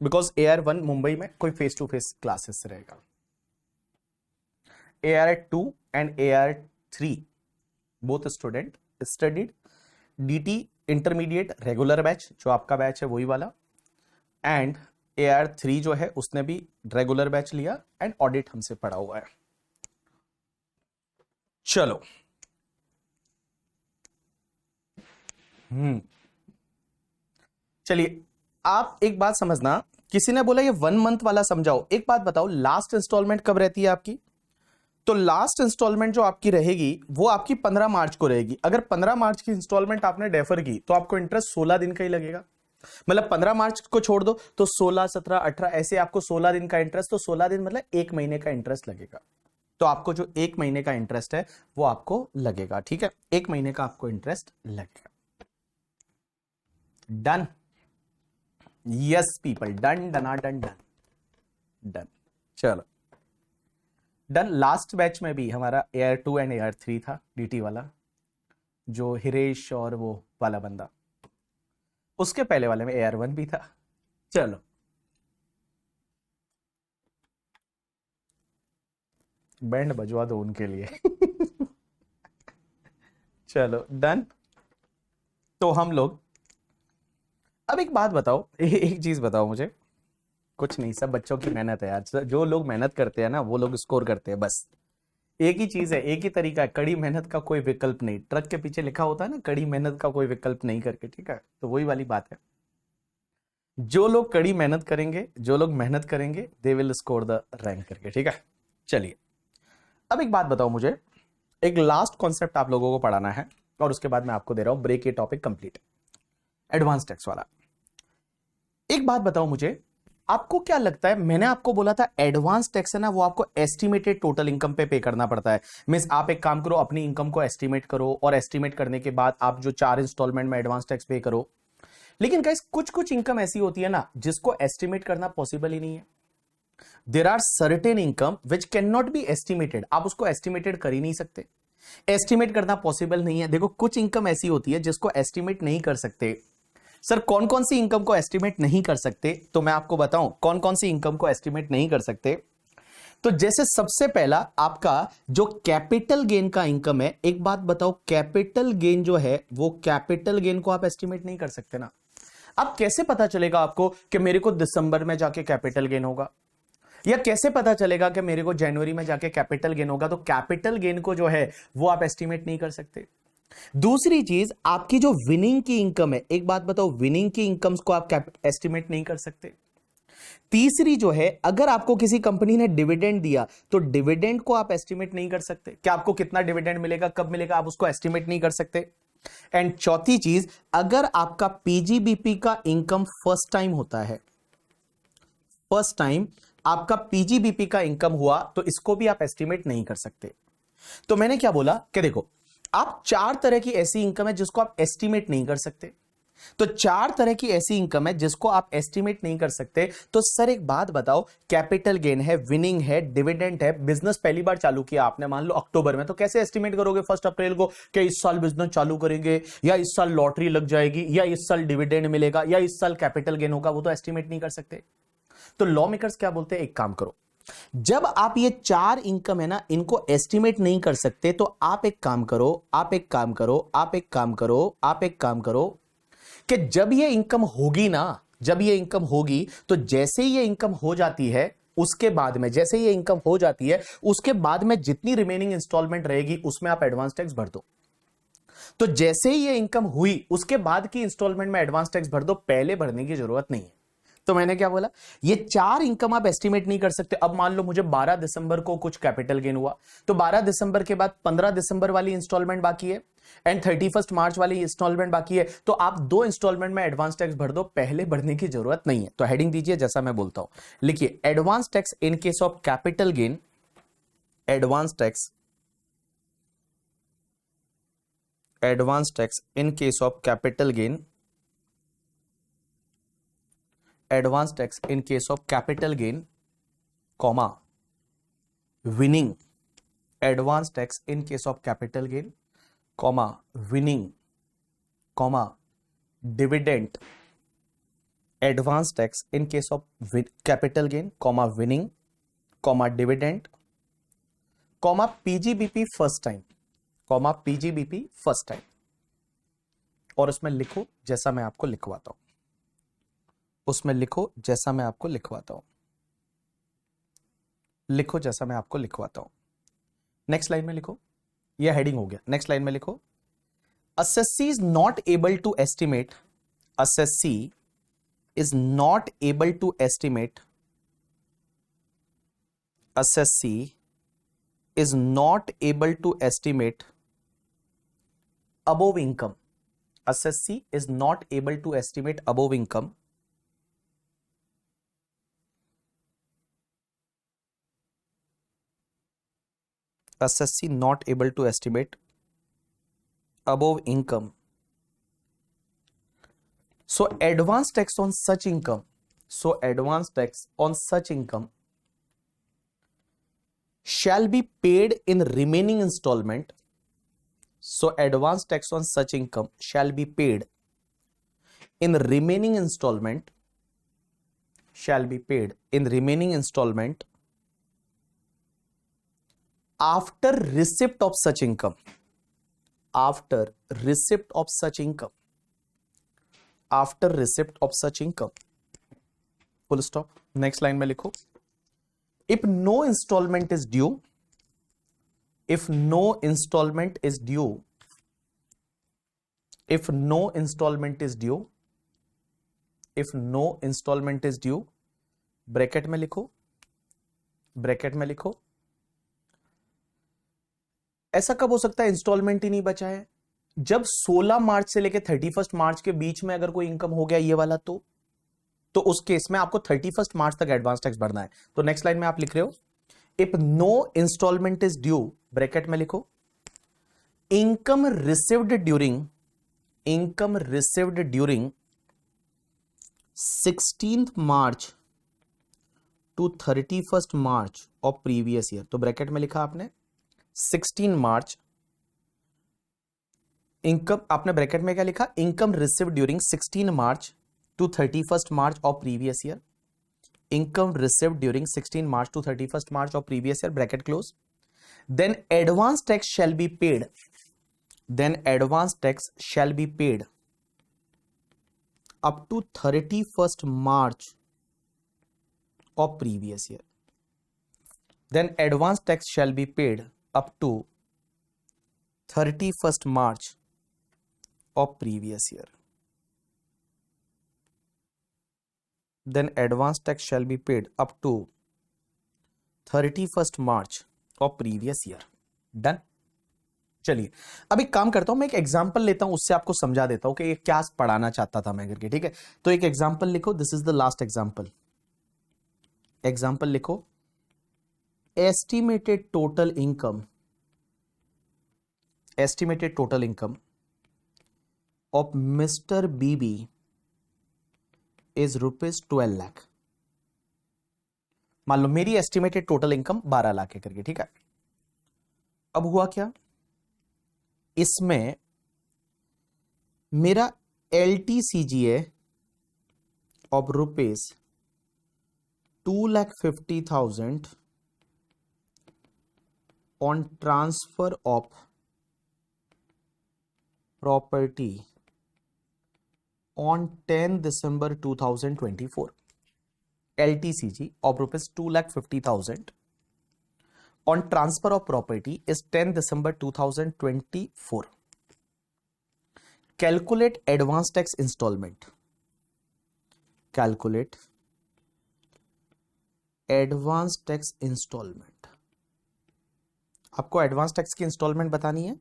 बिकॉज AIR 1 मुंबई में कोई फेस टू फेस क्लासेस रहेगा। AIR 2 and AIR 3 both student studied DT intermediate regular batch, जो आपका बैच है वही वाला, एंड AIR 3 जो है उसने भी रेगुलर बैच लिया एंड ऑडिट हमसे पढ़ा हुआ है। चलो चलिए, आप एक बात समझना, किसी ने बोला ये 1 मंथ वाला समझाओ, एक बात बताओ लास्ट इंस्टॉलमेंट कब रहती है आपकी? तो लास्ट इंस्टॉलमेंट जो आपकी रहेगी वो आपकी 15 मार्च को रहेगी। अगर 15 मार्च की इंस्टॉलमेंट आपने डेफर की तो आपको इंटरेस्ट 16 दिन का ही लगेगा। मतलब 15 मार्च को छोड़ दो तो 16, 17, 18 ऐसे आपको 16 दिन का इंटरेस्ट, तो 16 दिन मतलब 1 महीने का इंटरेस्ट लगेगा। तो आपको जो 1 महीने का इंटरेस्ट है वो आपको लगेगा, ठीक है, 1 महीने का आपको इंटरेस्ट लगेगा। डन, यस पीपल, डन डना डन डन डन। चलो डन। लास्ट बैच में भी हमारा AIR 2 एंड AIR 3 था, DT वाला, जो हिरेश और वो वाला बंदा, उसके पहले वाले में AIR 1 भी था। चलो बैंड बजवा दो उनके लिए। चलो डन। तो हम लोग अब एक बात बताओ, एक चीज बताओ मुझे, कुछ नहीं, सब बच्चों की मेहनत है यार, जो लोग मेहनत करते हैं ना वो लोग स्कोर करते हैं, बस एक ही चीज है, एक ही तरीका है, कड़ी मेहनत का कोई विकल्प नहीं। ट्रक के पीछे लिखा होता है ना, कड़ी मेहनत का कोई विकल्प नहीं करके, ठीक है, तो वही वाली बात है। जो लोग कड़ी मेहनत करेंगे, जो लोग मेहनत करेंगे, they will score the rank करके, ठीक है। चलिए अब एक बात बताओ मुझे, एक लास्ट कॉन्सेप्ट आप लोगों को पढ़ाना है और उसके बाद मैं आपको दे रहा हूं ब्रेक, ये टॉपिक कंप्लीट, एडवांस टैक्स वाला। एक बात बताओ मुझे, आपको क्या लगता है, मैंने आपको बोला था एडवांस टैक्स है ना वो आपको एस्टिमेटेड टोटल इनकम पे करना पड़ता है। मींस आप एक काम करो, अपनी इनकम को एस्टिमेट करो और एस्टिमेट करने के बाद आप जो 4 इंस्टॉलमेंट में एडवांस टैक्स पे करो। लेकिन गाइस कुछ कुछ इनकम ऐसी होती है ना जिसको एस्टिमेट करना पॉसिबल ही नहीं है। There are certain income which can not be estimated, आप उसको एस्टिमेटेड कर ही नहीं सकते, एस्टिमेट करना पॉसिबल नहीं है। देखो कुछ इनकम ऐसी होती है जिसको एस्टिमेट नहीं कर सकते। सर कौन कौन सी इनकम को एस्टिमेट नहीं कर सकते, तो मैं आपको बताऊं कौन कौन सी इनकम को एस्टिमेट नहीं कर सकते। तो जैसे सबसे पहला आपका जो कैपिटल गेन का इनकम है, एक बात बताओ, कैपिटल गेन जो है वो कैपिटल गेन को आप एस्टिमेट नहीं कर सकते ना। अब कैसे पता चलेगा आपको कि मेरे को दिसंबर में जाके कैपिटल गेन होगा, या कैसे पता चलेगा कि मेरे को जनवरी में जाके कैपिटल गेन होगा? तो कैपिटल गेन को जो है वो आप एस्टिमेट नहीं कर सकते। दूसरी चीज, आपकी जो विनिंग की इनकम है, एक बात बताओ, विनिंग की इनकम्स को आप एस्टिमेट नहीं कर सकते। तीसरी जो है, अगर आपको किसी कंपनी ने डिविडेंड दिया तो डिविडेंड को आप एस्टिमेट नहीं कर सकते, कि आपको कितना डिविडेंड मिलेगा, कब मिलेगा, आप उसको एस्टिमेट नहीं कर सकते। एंड चौथी चीज, अगर आपका PGBP का इनकम फर्स्ट टाइम होता है, फर्स्ट टाइम आपका PGBP का इनकम हुआ, तो इसको भी आप एस्टिमेट नहीं कर सकते। तो मैंने क्या बोला कि देखो आप 4 तरह की ऐसी इनकम है जिसको आप एस्टिमेट नहीं कर सकते। तो 4 तरह की ऐसी इनकम है जिसको आप एस्टिमेट नहीं कर सकते। तो सर एक बात बताओ, कैपिटल गेन है, विनिंग है, डिविडेंड है, बिजनेस पहली बार चालू किया आपने मान लो अक्टूबर में, तो कैसे एस्टिमेट करोगे 1 अप्रैल को कि इस साल बिजनेस चालू करेंगे, या इस साल लॉटरी लग जाएगी, या इस साल डिविडेंड मिलेगा, या इस साल कैपिटल गेन होगा? वो तो एस्टिमेट नहीं कर सकते। तो लॉ मेकर्स क्या बोलते हैं, एक काम करो, जब आप ये 4 इनकम है ना, इनको एस्टिमेट नहीं कर सकते, तो आप एक काम करो, आप एक काम करो, आप एक काम करो, आप एक काम करो कि जब ये इनकम होगी ना, जब ये इनकम होगी, तो जैसे ही ये इनकम हो जाती है, उसके बाद में जैसे ये इनकम हो जाती है, उसके बाद में जितनी रिमेनिंग इंस्टॉलमेंट रहेगी उसमें आप एडवांस टैक्स भर दो। तो जैसे ही ये इनकम हुई उसके बाद की इंस्टॉलमेंट में एडवांस टैक्स भर दो, पहले भरने की जरूरत नहीं है। तो मैंने क्या बोला, ये 4 इनकम आप एस्टिमेट नहीं कर सकते। अब मान लो मुझे 12 दिसंबर को कुछ कैपिटल गेन हुआ, तो 12 दिसंबर के बाद 15 दिसंबर वाली इंस्टॉलमेंट बाकी है एंड 31 मार्च वाली इंस्टॉलमेंट बाकी है, तो आप 2 इंस्टॉलमेंट में एडवांस टैक्स भर दो, पहले भरने की जरूरत नहीं है। तो हेडिंग दीजिए जैसा मैं बोलता हूं, लिखिए advance tax in case of capital gain, advance tax, advance tax in case of capital gain, advance tax in case of capital gain, comma winning, advance tax in case of capital gain, comma winning, comma dividend, advance tax in case of capital gain, comma winning, comma dividend, comma PGBP first time, comma PGBP first time. और उसमें लिखो जैसा मैं आपको लिखवाता हूं, उसमें लिखो जैसा मैं आपको लिखवाता हूं, लिखो जैसा मैं आपको लिखवाता हूं। नेक्स्ट लाइन में लिखो, यह हेडिंग हो गया। नेक्स्ट लाइन में लिखो, assessee is not able to estimate, assessee is not able to estimate, assessee is not able to estimate above income, assessee is not able to estimate above income, assessee not able to estimate above income. So advance tax on such income, so advance tax on such income shall be paid in remaining installment. So advance tax on such income shall be paid in remaining installment, shall be paid in remaining installment after receipt of such income, after receipt of such income, after receipt of such income, full stop। next line में लिखो, if no installment is due, if no installment is due, if no installment is due, if no installment is due, bracket में लिखो, ब्रैकेट में लिखो, ऐसा कब हो सकता है इंस्टॉलमेंट ही नहीं बचा है? जब 16 मार्च से लेकर 31 मार्च के बीच में अगर कोई इनकम हो गया ये वाला, तो उस केस में आपको 31 मार्च तक एडवांस टैक्स भरना है। तो नेक्स्ट लाइन में आप लिख रहे हो, if no installment is due, bracket में लिखो, income received during, income received during 16th March to 31 March of previous year. तो ब्रैकेट में लिखा आपने 16 मार्च, इनकम आपने ब्रैकेट में क्या लिखा, income received during 16 March to 31st March of previous year, income received during 16 March to 31st March of previous year, bracket close, then advance tax shall be paid, then advance tax shall be paid up to 31st March of previous year, then advance tax shall be paid up to 31st March of previous year, then advance tax shall be paid up to 31st March of previous year। Done. चलिए अब एक काम करता हूं, मैं एक एग्जांपल लेता हूं, उससे आपको समझा देता हूं कि ये क्या पढ़ाना चाहता था मैं करके, ठीक है? तो एक एग्जांपल लिखो, this is the last example, example लिखो, estimated total income, estimated total income of mister BB इज ₹12 लाख। मान लो मेरी एस्टिमेटेड टोटल इनकम 12 लाख है करके, ठीक है। अब हुआ क्या, इसमें मेरा LTCGA of ₹2,50,000 on transfer of property on 10 December 2024. LTCG of ₹2,50,000 on transfer of property is 10 December 2024. Calculate advance tax installment. Calculate advance tax installment. आपको एडवांस टैक्स की इंस्टॉलमेंट बतानी है।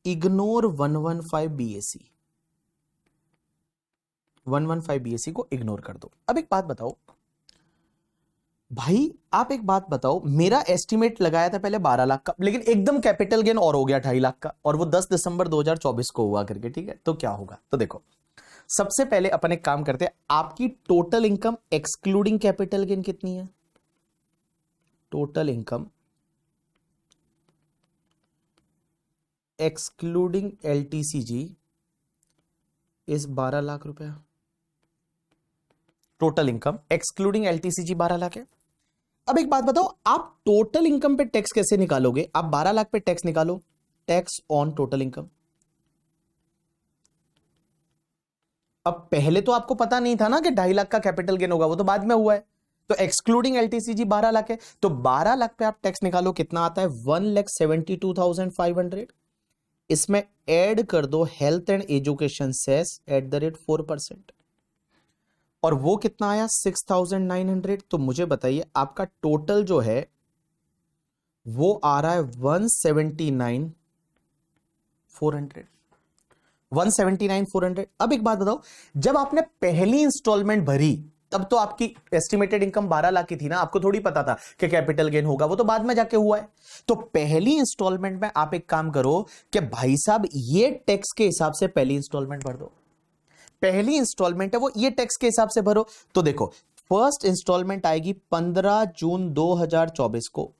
इग्नोर 115 BAC, 115 BAC को इग्नोर कर दो। अब एक बात बताओ भाई, आप एक बात बताओ, मेरा एस्टिमेट लगाया था पहले 12 लाख का, लेकिन एकदम कैपिटल गेन और हो गया 2.5 लाख का, और वो 10 दिसंबर 2024 को हुआ करके, ठीक है। तो क्या होगा, तो देखो सबसे पहले अपन एक काम करते हैं, आपकी total income excluding capital gain कितनी है? Total income excluding LTCG is 12 lakh रुपया। Total income excluding LTCG 12 lakh है। अब एक बात बताओ, आप टोटल इनकम पे टैक्स कैसे निकालोगे? आप 12 लाख पे टैक्स निकालो, टैक्स ऑन टोटल इनकम। अब पहले तो आपको पता नहीं था ना कि 2.5 लाख का कैपिटल गेन होगा, वो तो बाद में हुआ है। तो एक्सक्लूडिंग LTCG 12 लाख है, तो 12 लाख पे आप टैक्स निकालो, कितना आता है? 1,72,500। इसमें ऐड कर दो हेल्थ एंड एजुकेशन सेस @4%, और वो कितना आया? 6,900। तो मुझे बताइए आपका टोटल जो है वो आ रहा है 179,400। 179,400। अब एक बात बताओ, जब आपने पहली इंस्टॉलमेंट भरी तब तो आपकी एस्टिमेटेड इनकम 12 लाख की थी ना, आपको थोड़ी पता था कि कैपिटल गेन होगा, वो तो बाद में जाके हुआ है। तो पहली इंस्टॉलमेंट में आप एक काम करो कि भाई साहब ये टैक्स के हिसाब से पहली इंस्टॉलमेंट भर दो। पहली इंस्टॉलमेंट है वो ये टैक्स के हिसाब से भरो। तो देखो फर्स्ट इंस्टॉलमेंट आएगी 15 जून 2024 को,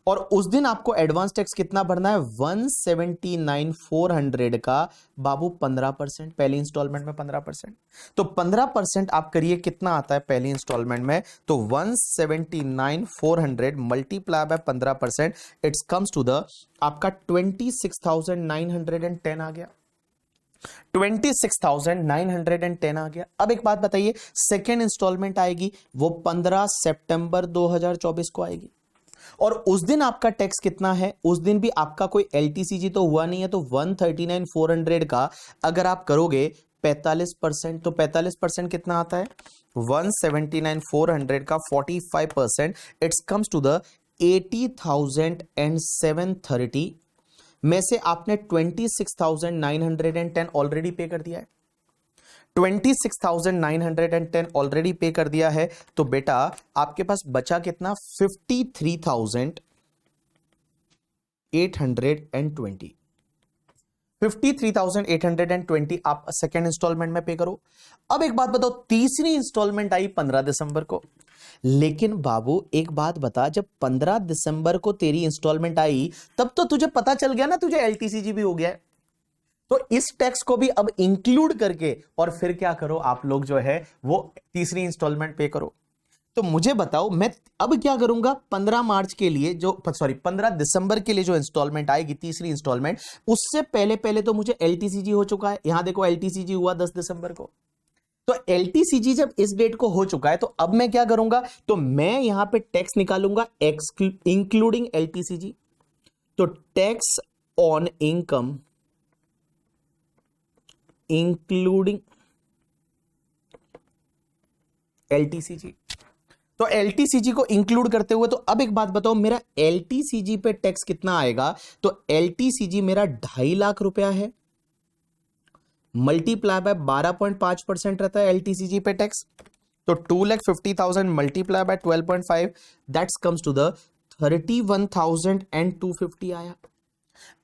और उस दिन आपको एडवांस टैक्स कितना भरना है? 179,400 का बाबू 15%, पहली इंस्टॉलमेंट में 15%। तो 15% आप करिए, कितना आता है पहली इंस्टॉलमेंट में? तो 179,400 multiply by 15%, it's comes to the आपका 26,910 आ गया। 26,910 आ गया। अब एक बात बताइए, सेकेंड इंस्टॉलमेंट आएगी वो 15 सितंबर 2024 को आएगी, और उस दिन आपका टैक्स कितना है? उस दिन भी आपका कोई LTCG तो हुआ नहीं है, तो 139,400 का अगर आप करोगे 45%, तो 45% कितना आता है? 179,400 का 45%, इट्स कम्स टू द 80,730 में से आपने 26,910 ऑलरेडी पे कर दिया है। 26,910 ऑलरेडी पे कर दिया है, तो बेटा आपके पास बचा कितना? 53,820। 53,820 आप सेकेंड इंस्टॉलमेंट में पे करो। अब एक बात बताओ, तीसरी इंस्टॉलमेंट आई 15 दिसंबर को, लेकिन बाबू एक बात बता, जब 15 दिसंबर को तेरी इंस्टॉलमेंट आई तब तो तुझे पता चल गया ना तुझे LTCG भी हो गया है। तो इस टैक्स को भी अब इंक्लूड करके और फिर क्या करो आप लोग जो है वो तीसरी इंस्टॉलमेंट पे करो। तो मुझे बताओ मैं अब क्या करूंगा? 15 मार्च के लिए जो 15 दिसंबर के लिए जो इंस्टॉलमेंट आएगी तीसरी इंस्टॉलमेंट, उससे पहले पहले तो मुझे LTCG हो चुका है। यहां देखो LTCG हुआ 10 दिसंबर को, तो LTCG जब इस डेट को हो चुका है तो अब मैं क्या करूंगा? तो मैं यहां पे टैक्स निकालूंगा इंक्लूडिंग LTCG। तो tax on income including LTCG। तो LTCG को इंक्लूड करते हुए, तो अब एक बात बताओ, मेरा LTCG पे टैक्स कितना आएगा? तो LTCG मेरा 2.5 लाख रुपया है, मल्टीप्लाई बाय 12.5% रहता है LTCG पे टैक्स। तो 2,50,000 multiply by 12.5, that's comes to the 31,250 आया।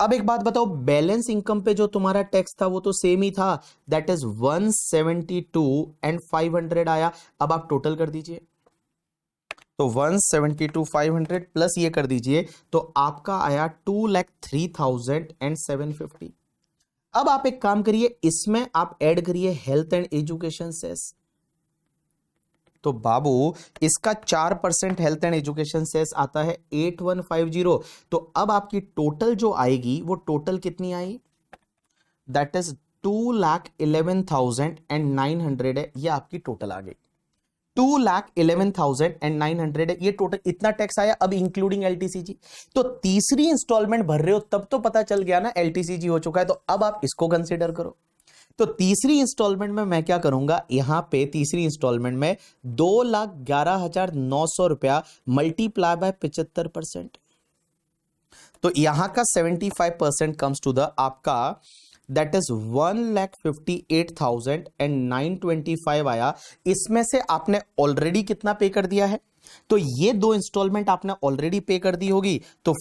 अब एक बात बताओ, बैलेंस इनकम पे जो तुम्हारा टैक्स था वो तो सेम ही था, दैट इज 172 एंड 500 आया। अब आप टोटल कर दीजिए, तो 172 500 प्लस ये कर दीजिए, तो आपका आया 2,03,750। अब आप एक काम करिए, इसमें आप ऐड करिए हेल्थ एंड एजुकेशन सेस। तो बाबू इसका 4% हेल्थ एंड एजुकेशन सेस आता है 8150। तो अब आपकी टोटल जो आएगी वो टोटल कितनी आई, दैट इज 2,11,900 है, ये आपकी टोटल आ गई। 2,11,900 है ये टोटल, इतना टैक्स आया। अब इंक्लूडिंग एलटीसीजी, तो तीसरी इंस्टॉलमेंट भर रहे हो तब तो पता चल गया ना एलटीसीजी हो चुका है, तो अब आप इसको कंसीडर करो। तो तीसरी इंस्टॉलमेंट में मैं क्या करूंगा, यहां पे तीसरी इंस्टॉलमेंट में 2,11,900 रुपया मल्टीप्लाई बाय 75%, तो यहां का 75% कम्स टू द आपका, दैट इज 1,58,925 आया। इसमें से आपने ऑलरेडी कितना पे कर दिया है, तो ये दो इंस्टॉलमेंट आपने ऑलरेडी पे कर दी होगी, तो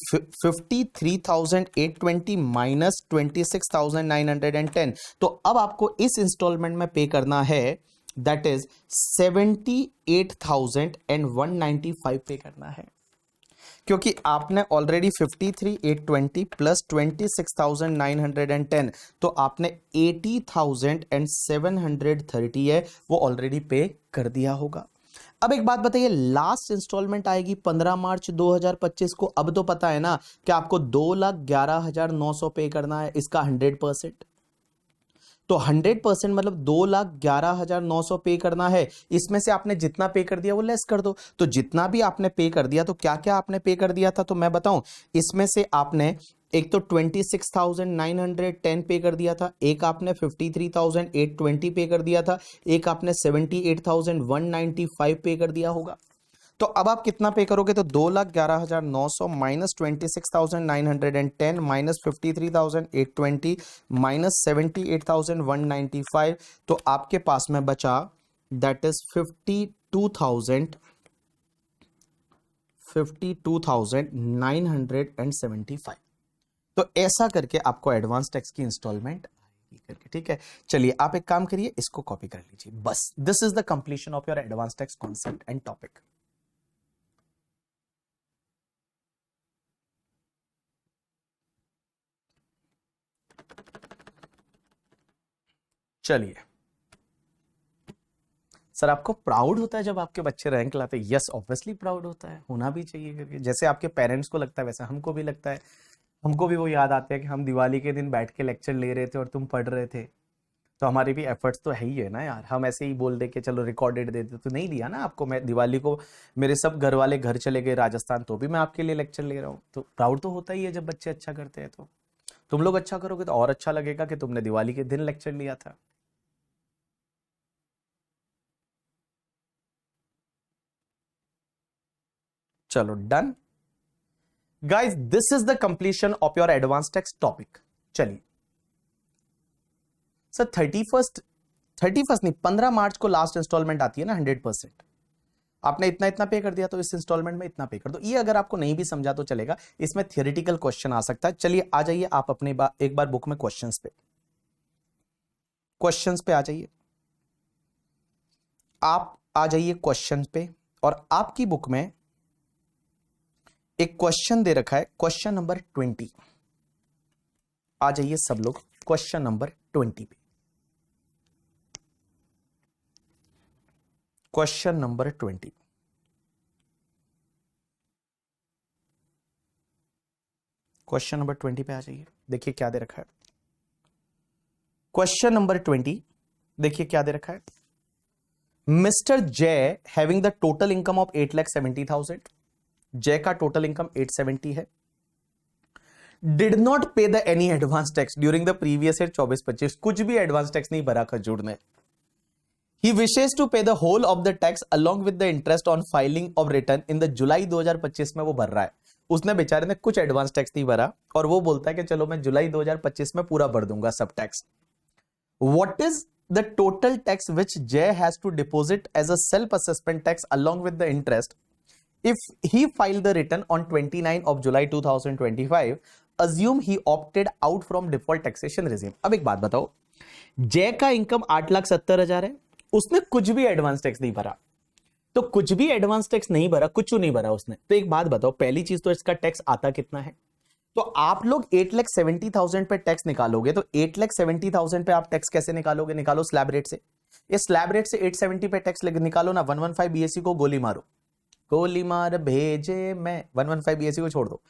53,820 माइनस 26,910, तो अब आपको इस इंस्टॉलमेंट में पे करना है, दैट इज 78,195 पे करना है, क्योंकि आपने ऑलरेडी 53,820 प्लस 26,910, तो आपने 80,730 है वो ऑलरेडी पे कर दिया होगा। अब एक बात बताइए, लास्ट इंस्टॉलमेंट आएगी 15 मार्च 2025 को। अब तो पता है ना कि आपको 2,11,900 पे करना है, इसका 100%, तो 100% मतलब 2,11,900 पे करना है। इसमें से आपने जितना पे कर दिया वो लेस कर दो, तो जितना भी आपने पे कर दिया, तो क्या क्या आपने पे कर दिया था, तो मैं बताऊं, इसमें से आपने एक तो 26,910 पे कर दिया था, एक आपने 53,820 पे कर दिया था, एक आपने 78,195 पे कर दिया होगा। तो अब आप कितना पे करोगे, तो 2,11,900 माइनस 26,910 माइनस 53,820 माइनस 78,195, तो आपके पास में बचा, दैट इज 52,975। तो ऐसा करके आपको एडवांस टैक्स की इंस्टॉलमेंट करके, ठीक है। चलिए आप एक काम करिए, इसको कॉपी कर लीजिए, बस this is the completion of your advance tax concept and topic. चलिए सर, आपको प्राउड होता है जब आपके बच्चे रैंक लाते हैं? यस, ऑब्वियसली प्राउड होता है, होना भी चाहिए, करके जैसे आपके पेरेंट्स को लगता है वैसे हमको भी लगता है। हमको भी वो याद आते हैं कि हम दिवाली के दिन बैठ के लेक्चर ले रहे थे और तुम पढ़ रहे थे, तो हमारे भी एफर्ट्स तो है ही है ना यार। हम ऐसे ही बोल दे के चलो रिकॉर्डेड दे दे, तो नहीं दिया ना आपको। मैं दिवाली को मेरे सब घर वाले घर चले गए राजस्थान, तो भी मैं आपके लिए लेक्चर ले रहा हूँ, तो प्राउड तो होता ही है जब बच्चे अच्छा करते हैं। तो तुम लोग अच्छा करोगे तो और अच्छा लगेगा कि तुमने दिवाली के दिन लेक्चर लिया था। चलो done guys, this is the completion of your advance tax topic. चलिए सर, 31st नहीं, 15 मार्च को लास्ट इंस्टॉलमेंट आती है ना 100%। आपने इतना इतना पे कर दिया, तो इस इंस्टॉलमेंट में इतना पे कर दो। ये अगर आपको नहीं भी समझा तो चलेगा, इसमें थियोरेटिकल क्वेश्चन आ सकता है। चलिए आ जाइए आप अपने एक बार बुक में क्वेश्चंस पे आ जाइए, आप आ जाइए क्वेश्चन पे, और आपकी बुक में एक क्वेश्चन दे रखा है, क्वेश्चन नंबर 20। आ जाइए सब लोग क्वेश्चन नंबर 20 पे। क्वेश्चन नंबर 20, क्वेश्चन नंबर 20 पे आ जाइए। देखिए क्या दे रखा है, क्वेश्चन नंबर 20 देखिए क्या दे रखा है। मिस्टर जय having the total income of 8,70,000, जय का टोटल इनकम 870 है, डिड नॉट पे the any advance tax during the previous year 24-25, कुछ भी एडवांस टैक्स नहीं भरा खजूर ने। He wishes to pay the whole of the tax along with the interest on filing of return in the जुलाई 2025 में वो भर रहा है। उसने बेचारे ने कुछ एडवांस टैक्स नहीं भरा, और वो बोलता है कि चलो मैं जुलाई 2025 में पूरा भर दूंगा सब tax. What is the total tax which Jay has to deposit as a self assessment tax along with the interest If he filed the return on 29 of July 2025, assume he opted out from default taxation regime. अब एक बात बताओ, जय का इनकम 8,70,000 है, उसने कुछ भी एडवांस टैक्स नहीं भरा, तो कुछ भी एडवांस टैक्स नहीं भरा, कुछ नहीं भरा उसने, तो एक बात बताओ, पहली चीज तो इसका टैक्स आता कितना है? तो आप लोग 8,70,000 पे टैक्स निकालोगे, तो 8,70,000 पे आप टैक्स कैसे निकालोगे? निकालो स्लैब रेट से। ये स्लैब रेट से 870 पे टैक्स निकालो ना, 115 बीएससी को गोली मारो, गोली मार भेजे मैं, 115 बीएससी को छोड़ दो।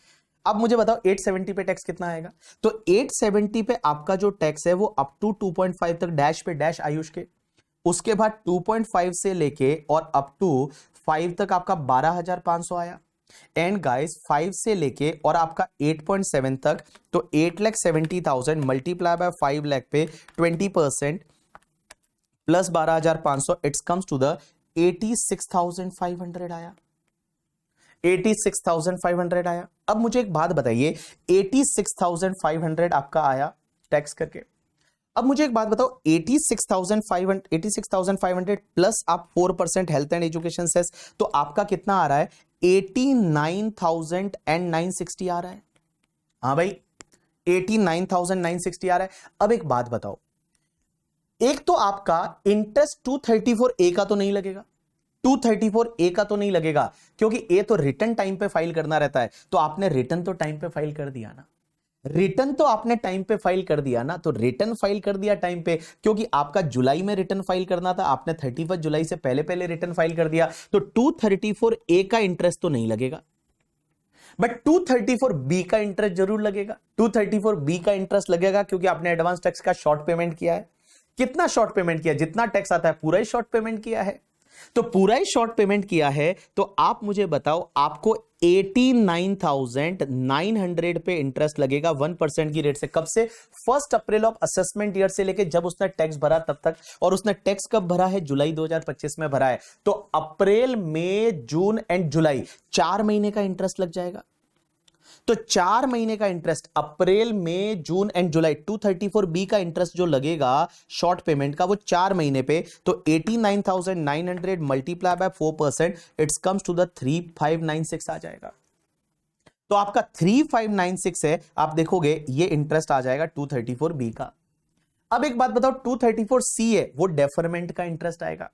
अब मुझे बताओ 870 पे टैक्स कितना आएगा? तो 870 पे आपका जो टैक्स है वो अप टू 2.5 तक डैश पे डैश आयुष के, उसके बाद 2.5 से लेके और अप टू 5 तक आपका 12,500 आया, एंड गाइस 5 से लेके और आपका 8.7 तक, तो 8,70,000 मल्टीप्लाई बाय 5 लाख पे 20% plus 12,500, it's comes to the 86,500 आया, 86,500 आया। अब मुझे एक बात बताइए, 86,500 आपका आया टैक्स करके। अब मुझे एक बात बताओ, 86,500 प्लस आप 4% हेल्थ एंड एजुकेशन सेस, तो आपका कितना आ रहा है? 89,960 आ रहा है। हाँ भाई, 89,960 आ रहा है। अब एक बात बताओ, एक तो आपका इंटरेस्ट 234 ए का तो नहीं लगेगा, 234 ए का तो नहीं लगेगा, क्योंकि ए तो रिटर्न टाइम पे फाइल करना रहता है, तो आपने रिटर्न तो टाइम पे फाइल कर दिया ना, रिटर्न तो आपने टाइम पे फाइल कर दिया ना, तो रिटर्न फाइल कर दिया टाइम पे, क्योंकि आपका जुलाई में रिटर्न फाइल करना था, आपने 31 जुलाई से पहले पहले रिटर्न फाइल कर दिया, तो 234 ए का इंटरेस्ट तो नहीं लगेगा, बट 234 बी का इंटरेस्ट जरूर लगेगा। 234 बी का इंटरेस्ट लगेगा क्योंकि आपने एडवांस टैक्स का शॉर्ट पेमेंट किया है। कितना शॉर्ट पेमेंट किया? जितना टैक्स आता है पूरा ही शॉर्ट पेमेंट किया है, तो पूरा ही शॉर्ट पेमेंट किया है, तो आप मुझे बताओ आपको 89,900 पे इंटरेस्ट लगेगा 1% की रेट से। कब से? 1 अप्रैल ऑफ असेसमेंट ईयर से लेके जब उसने टैक्स भरा तब तक, और उसने टैक्स कब भरा है? जुलाई 2025 में भरा है, तो अप्रैल मई जून एंड जुलाई 4 महीने का इंटरेस्ट लग जाएगा। तो 4 महीने का इंटरेस्ट अप्रैल मई जून एंड जुलाई, 234 बी का इंटरेस्ट जो लगेगा शॉर्ट पेमेंट का वो 4 महीने पे, तो 89,900 multiply by 4%, it's comes to the 3596 आ जाएगा। तो आपका 3596 है, आप देखोगे ये इंटरेस्ट आ जाएगा 234 बी का। अब एक बात बताओ, 234 सी है, वो डेफरमेंट का इंटरेस्ट आएगा।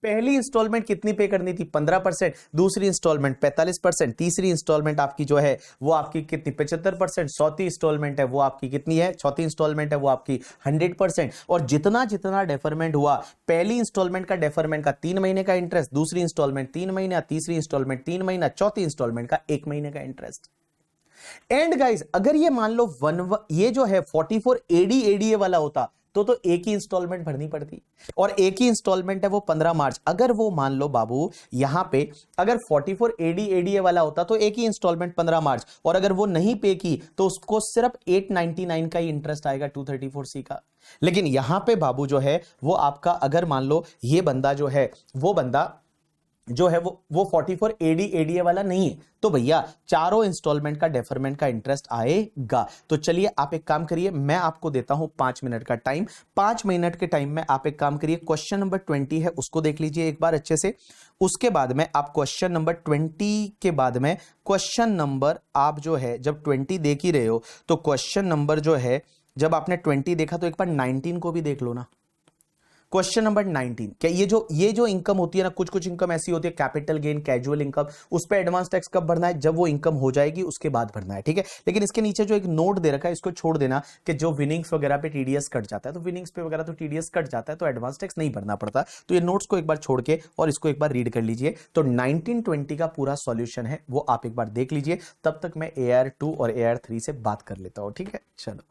पहली इंस्टॉलमेंट कितनी पे करनी थी? 15%, दूसरी इंस्टॉलमेंट 45%, तीसरी इंस्टॉलमेंट आपकी जो है वो आपकी कितनी? 75%, चौथी इंस्टॉलमेंट है वो आपकी कितनी है? चौथी इंस्टॉलमेंट है वो आपकी 100%, और जितना जितना डेफरमेंट हुआ, पहली इंस्टॉलमेंट का डेफरमेंट का 3 महीने का इंटरेस्ट, दूसरी इंस्टॉलमेंट 3 महीना, तीसरी इंस्टॉलमेंट 3 महीना, चौथी इंस्टॉलमेंट का 1 महीने का इंटरेस्ट। एंड गाइस, अगर ये मान लो ये जो है 44 एडी एडीए वाला होता, तो एक ही इंस्टॉलमेंट भरनी पड़ती, और एक ही इंस्टॉलमेंट है वो 15 मार्च। अगर वो मान लो बाबू यहां पे अगर 44 एडी एडीए वाला होता तो एक ही इंस्टॉलमेंट 15 मार्च, और अगर वो नहीं पे की तो उसको सिर्फ 899 का ही इंटरेस्ट आएगा 234 सी का। लेकिन यहां पे बाबू जो है वो आपका, अगर मान लो ये बंदा जो है वो बंदा जो है वो 44 एडी एडीए वाला नहीं है, तो भैया चारों इंस्टॉलमेंट का डेफरमेंट का इंटरेस्ट आएगा। तो चलिए आप एक काम करिए, मैं आपको देता हूं 5 मिनट का टाइम। 5 मिनट के टाइम में आप एक काम करिए, क्वेश्चन नंबर 20 है उसको देख लीजिए एक बार अच्छे से। उसके बाद में आप क्वेश्चन नंबर 20 के बाद में क्वेश्चन नंबर, आप जो है जब 20 देख ही रहे हो तो क्वेश्चन नंबर जो है, जब आपने 20 देखा तो एक बार 19 को भी देख लो ना। क्वेश्चन नंबर 19, क्या ये जो इनकम होती है ना, कुछ कुछ इनकम ऐसी होती है, कैपिटल गेन, कैजुअल इनकम, उस पर एडवांस टैक्स कब भरना है? जब वो इनकम हो जाएगी उसके बाद भरना है, ठीक है। लेकिन इसके नीचे जो एक नोट दे रखा है इसको छोड़ देना, कि जो विनिंग्स वगैरह पे टीडीएस कट जाता है, तो विनिंग्स पे वगैरह तो टीडीएस कट जाता है, तो एडवांस टैक्स नहीं भरना पड़ता। तो ये नोट्स को एक बार छोड़ के और इसको एक बार रीड कर लीजिए। तो 1920 का पूरा सॉल्यूशन है वो आप एक बार देख लीजिए, तब तक मैं AR2 और AR3 से बात कर लेता हूं, ठीक है। चलो।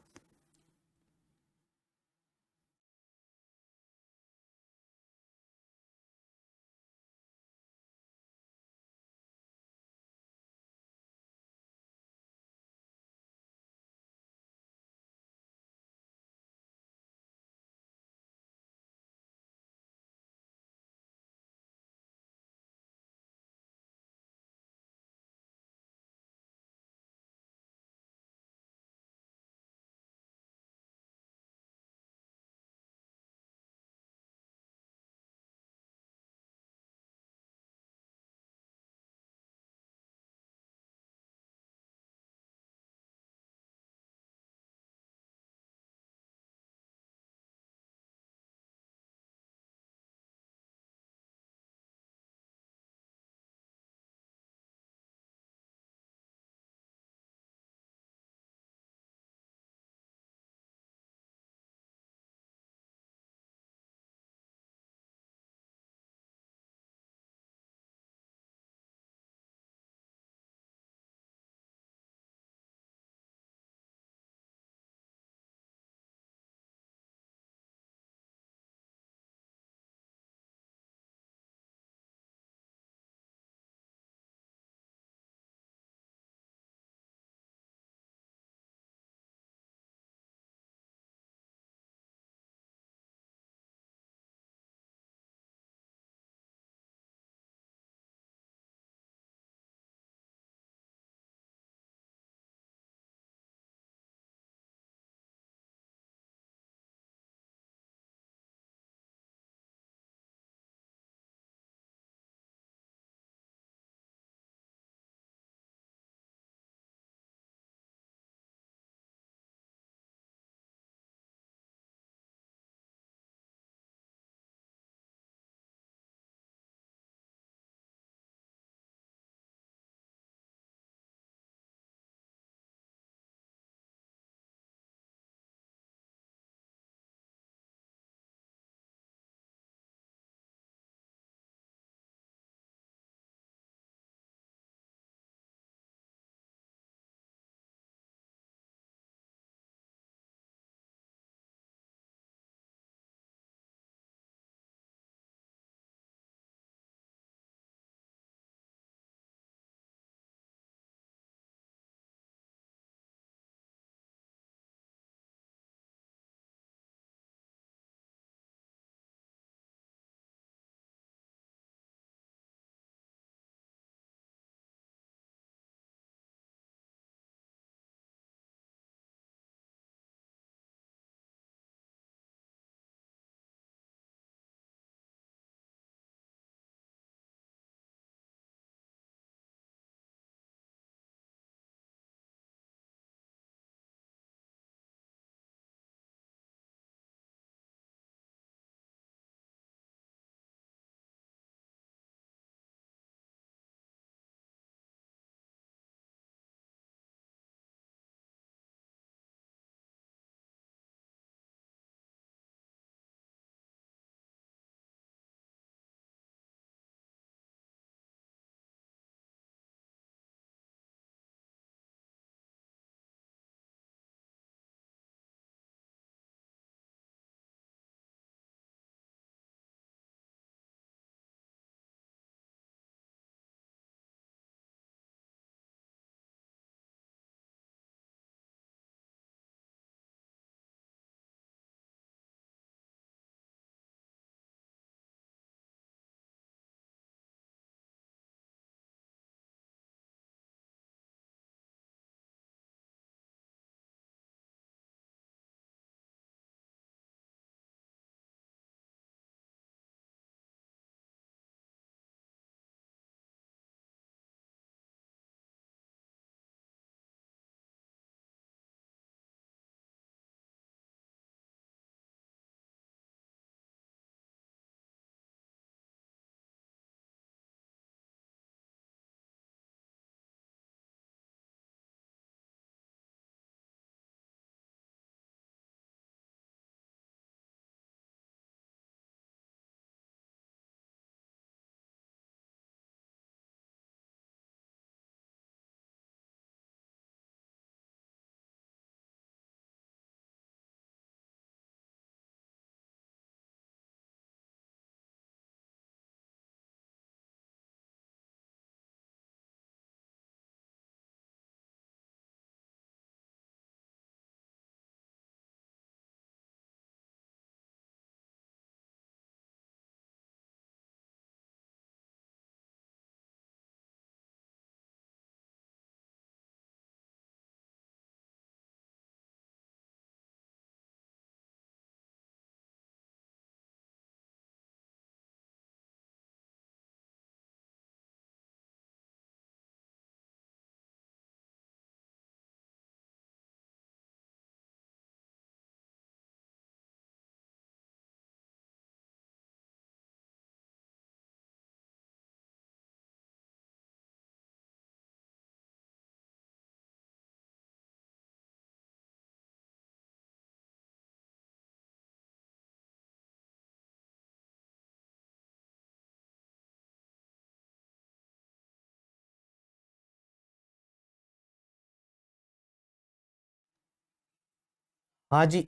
हाँ जी,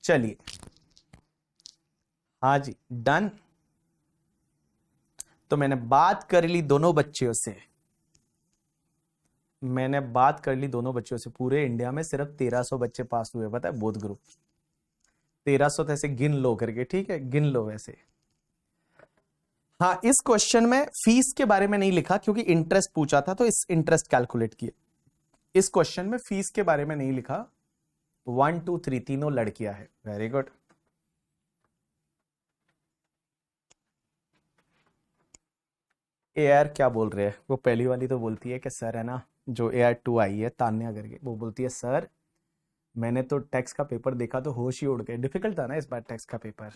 चलिए, हाँ जी, डन। तो मैंने बात कर ली दोनों बच्चियों से, मैंने बात कर ली दोनों बच्चों से। पूरे इंडिया में सिर्फ 1300 बच्चे पास हुए, पता है, बोथ ग्रुप। 1300 तो ऐसे गिन लो करके, ठीक है, गिन लो वैसे। हाँ, इस क्वेश्चन में फीस के बारे में नहीं लिखा क्योंकि इंटरेस्ट पूछा था, तो इस इंटरेस्ट कैलकुलेट किया। इस क्वेश्चन में फीस के बारे में नहीं लिखा। 1 2 3 तीनों लड़कियां है, वेरी गुड। AR क्या बोल रहे हैं? वो पहली वाली तो बोलती है कि सर है ना, जो AR2 आई है तान्या करके, वो बोलती है सर मैंने तो टैक्स का पेपर देखा तो होश ही उड़ गए, डिफिकल्ट था ना इस बार टैक्स का पेपर।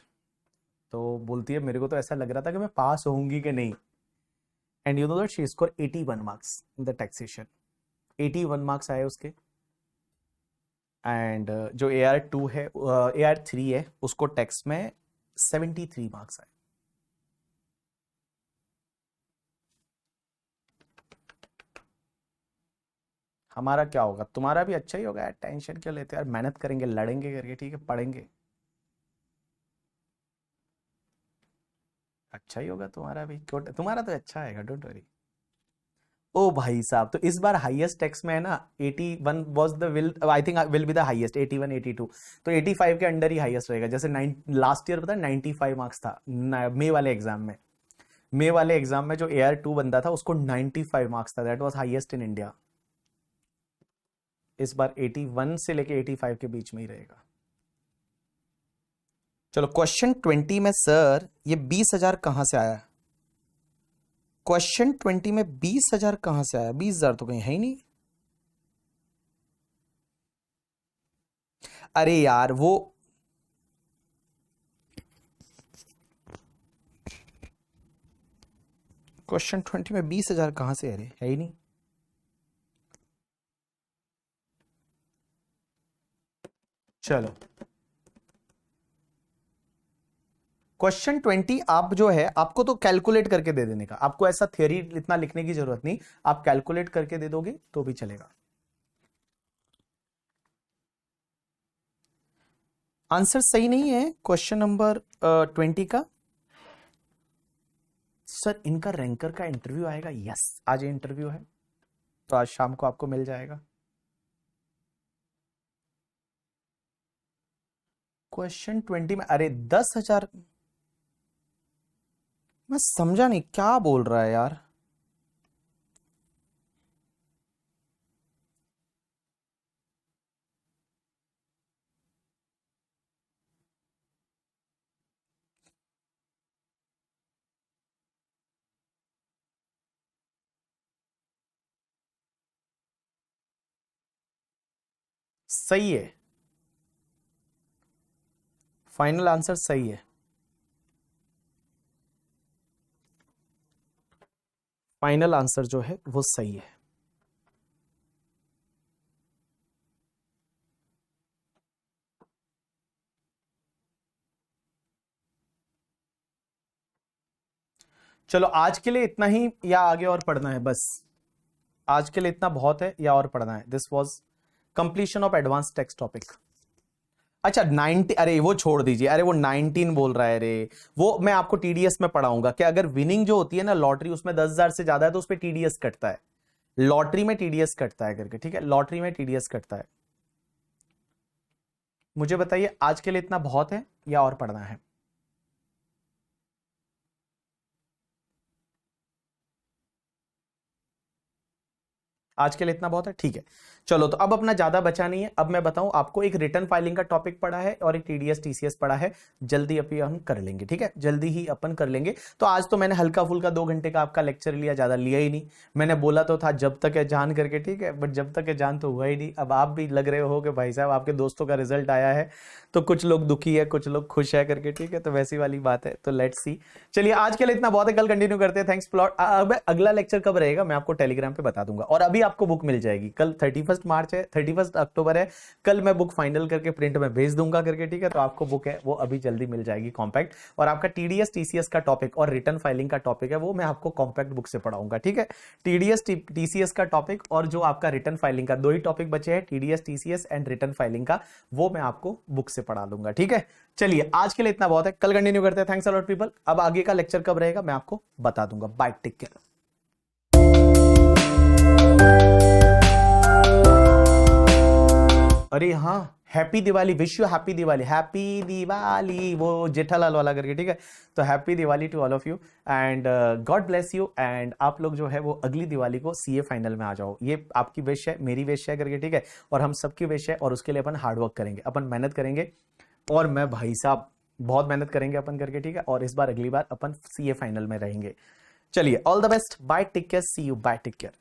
तो बोलती है मेरे को तो ऐसा लग रहा था कि मैं पास होऊंगी कि नहीं। And you know that she score 81 marks in the taxation. 81 marks आए उसके। एंड जो AR2 है, AR3 है, उसको टैक्स में 73 मार्क्स आए। हमारा क्या होगा? तुम्हारा भी अच्छा ही होगा यार, टेंशन क्यों लेते हो यार, मेहनत करेंगे, लड़ेंगे करके, ठीक है, पढ़ेंगे, अच्छा ही होगा तुम्हारा भी। तुम्हारा तो अच्छा आएगा, डोंट वरी। ओ भाई साहब, तो इस बार हाईएस्ट टैक्स में है ना 81 was the will, I think will be the highest, 81 82। तो 85 के अंडर ही हाईएस्ट रहेगा। जैसे लास्ट ईयर पता है 95 मार्क्स था मई वाले एग्जाम में। मई वाले एग्जाम में जो AR2 बंदा था उसको 95 मार्क्स था, that was highest in India. इस बार 81 से लेके 85 के बीच में ही रहेगा। चलो क्वेश्चन 20 में सर ये 20,000 कहां से आया? क्वेश्चन 20 में 20,000 कहां से आया? 20,000 तो कहीं है ही नहीं। अरे यार वो क्वेश्चन 20 में 20,000 कहां से? अरे है ही नहीं। चलो क्वेश्चन 20 आप जो है आपको तो कैलकुलेट करके दे देने का, आपको ऐसा थियरी इतना लिखने की जरूरत नहीं, आप कैलकुलेट करके दे दोगे तो भी चलेगा। आंसर सही नहीं है क्वेश्चन नंबर 20 का। सर इनका रैंकर का इंटरव्यू आएगा, यस आज इंटरव्यू है, तो आज शाम को आपको मिल जाएगा। क्वेश्चन 20 में अरे 10,000, मैं समझा नहीं क्या बोल रहा है यार। सही है, फाइनल आंसर सही है, फाइनल आंसर जो है वो सही है। चलो आज के लिए इतना ही, या आगे और पढ़ना है? बस आज के लिए इतना बहुत है या और पढ़ना है? This was completion of advance text topic. अच्छा 90, अरे वो छोड़ दीजिए, अरे वो 19 बोल रहा है रे। वो मैं आपको TDS में पढ़ाऊंगा कि अगर विनिंग जो होती है ना लॉटरी, उसमें 10,000 से ज्यादा है तो उस पर TDS कटता है। लॉटरी में TDS कटता है करके, ठीक है, लॉटरी में TDS कटता है। मुझे बताइए आज के लिए इतना बहुत है या और पढ़ना है? आज के लिए इतना बहुत है, ठीक है। चलो तो अब अपना ज्यादा बचा नहीं है, अब मैं बताऊं आपको, एक रिटर्न फाइलिंग का टॉपिक पड़ा है और एक TDS TCS पड़ा है, जल्दी अभी हम कर लेंगे, ठीक है, जल्दी ही अपन कर लेंगे। तो आज तो मैंने हल्का फुल्का 2 घंटे का आपका लेक्चर लिया, ज्यादा लिया ही नहीं। मैंने बोला तो था जब तक है जान करके, ठीक है, बट जब तक है जान तो हुआ ही नहीं। अब आप भी लग रहे हो कि भाई साहब आपके दोस्तों का रिजल्ट आया है, तो कुछ लोग दुखी है कुछ लोग खुश है करके, ठीक है, तो वैसी वाली बात है, तो लेट्स सी। चलिए आज के लिए इतना बहुत है, कल कंटिन्यू करते हैं, थैंक्स प्लॉट। अब अगला लेक्चर कब रहेगा मैं आपको टेलीग्राम पे बता दूंगा। और अभी आपको बुक मिल जाएगी। कल 31 मार्च है, 31 अक्टूबर है, कल मैं बुक फाइनल करके प्रिंट में भेज दूंगा करके, ठीक है। तो आपको बुक है वो अभी जल्दी मिल जाएगी कॉम्पैक्ट। और आपका टीडीएस टीसीएस का टॉपिक और रिटर्न फाइलिंग का टॉपिक है वो मैं आपको कॉम्पैक्ट बुक से पढ़ाऊंगा, ठीक है। टीडीएस टीसीएस का टॉपिक और जो आपका रिटर्न फाइलिंग का, दो ही टॉपिक बचे हैं, TDS TCS and return filing का, वो मैं आपको बुक से पढ़ा दूंगा, ठीक है। चलिए आज के लिए इतना बहुत है, कल कंटिन्यू करते हैं। Thanks a lot people. अब आगे का लेक्चर कब रहेगा मैं आपको बता दूंगा। Bye, take care. अरे हाँ, happy Diwali, wish you happy Diwali, happy Diwali, वो जेठालाल वाला करके, ठीक है। तो happy Diwali to all of you and god bless you. And आप लोग जो है वो अगली दिवाली को सीए फाइनल में आ जाओ, ये आपकी विश है, मेरी विश है करके, ठीक है। और हम सबकी विश है, और उसके लिए अपन हार्डवर्क करेंगे, अपन मेहनत करेंगे, और मैं भाई साहब बहुत मेहनत करेंगे अपन करके, ठीक है। और इस बार अगली बार अपन सीए फाइनल में रहेंगे। चलिए, all the best, bye, take care, see you, bye, take care.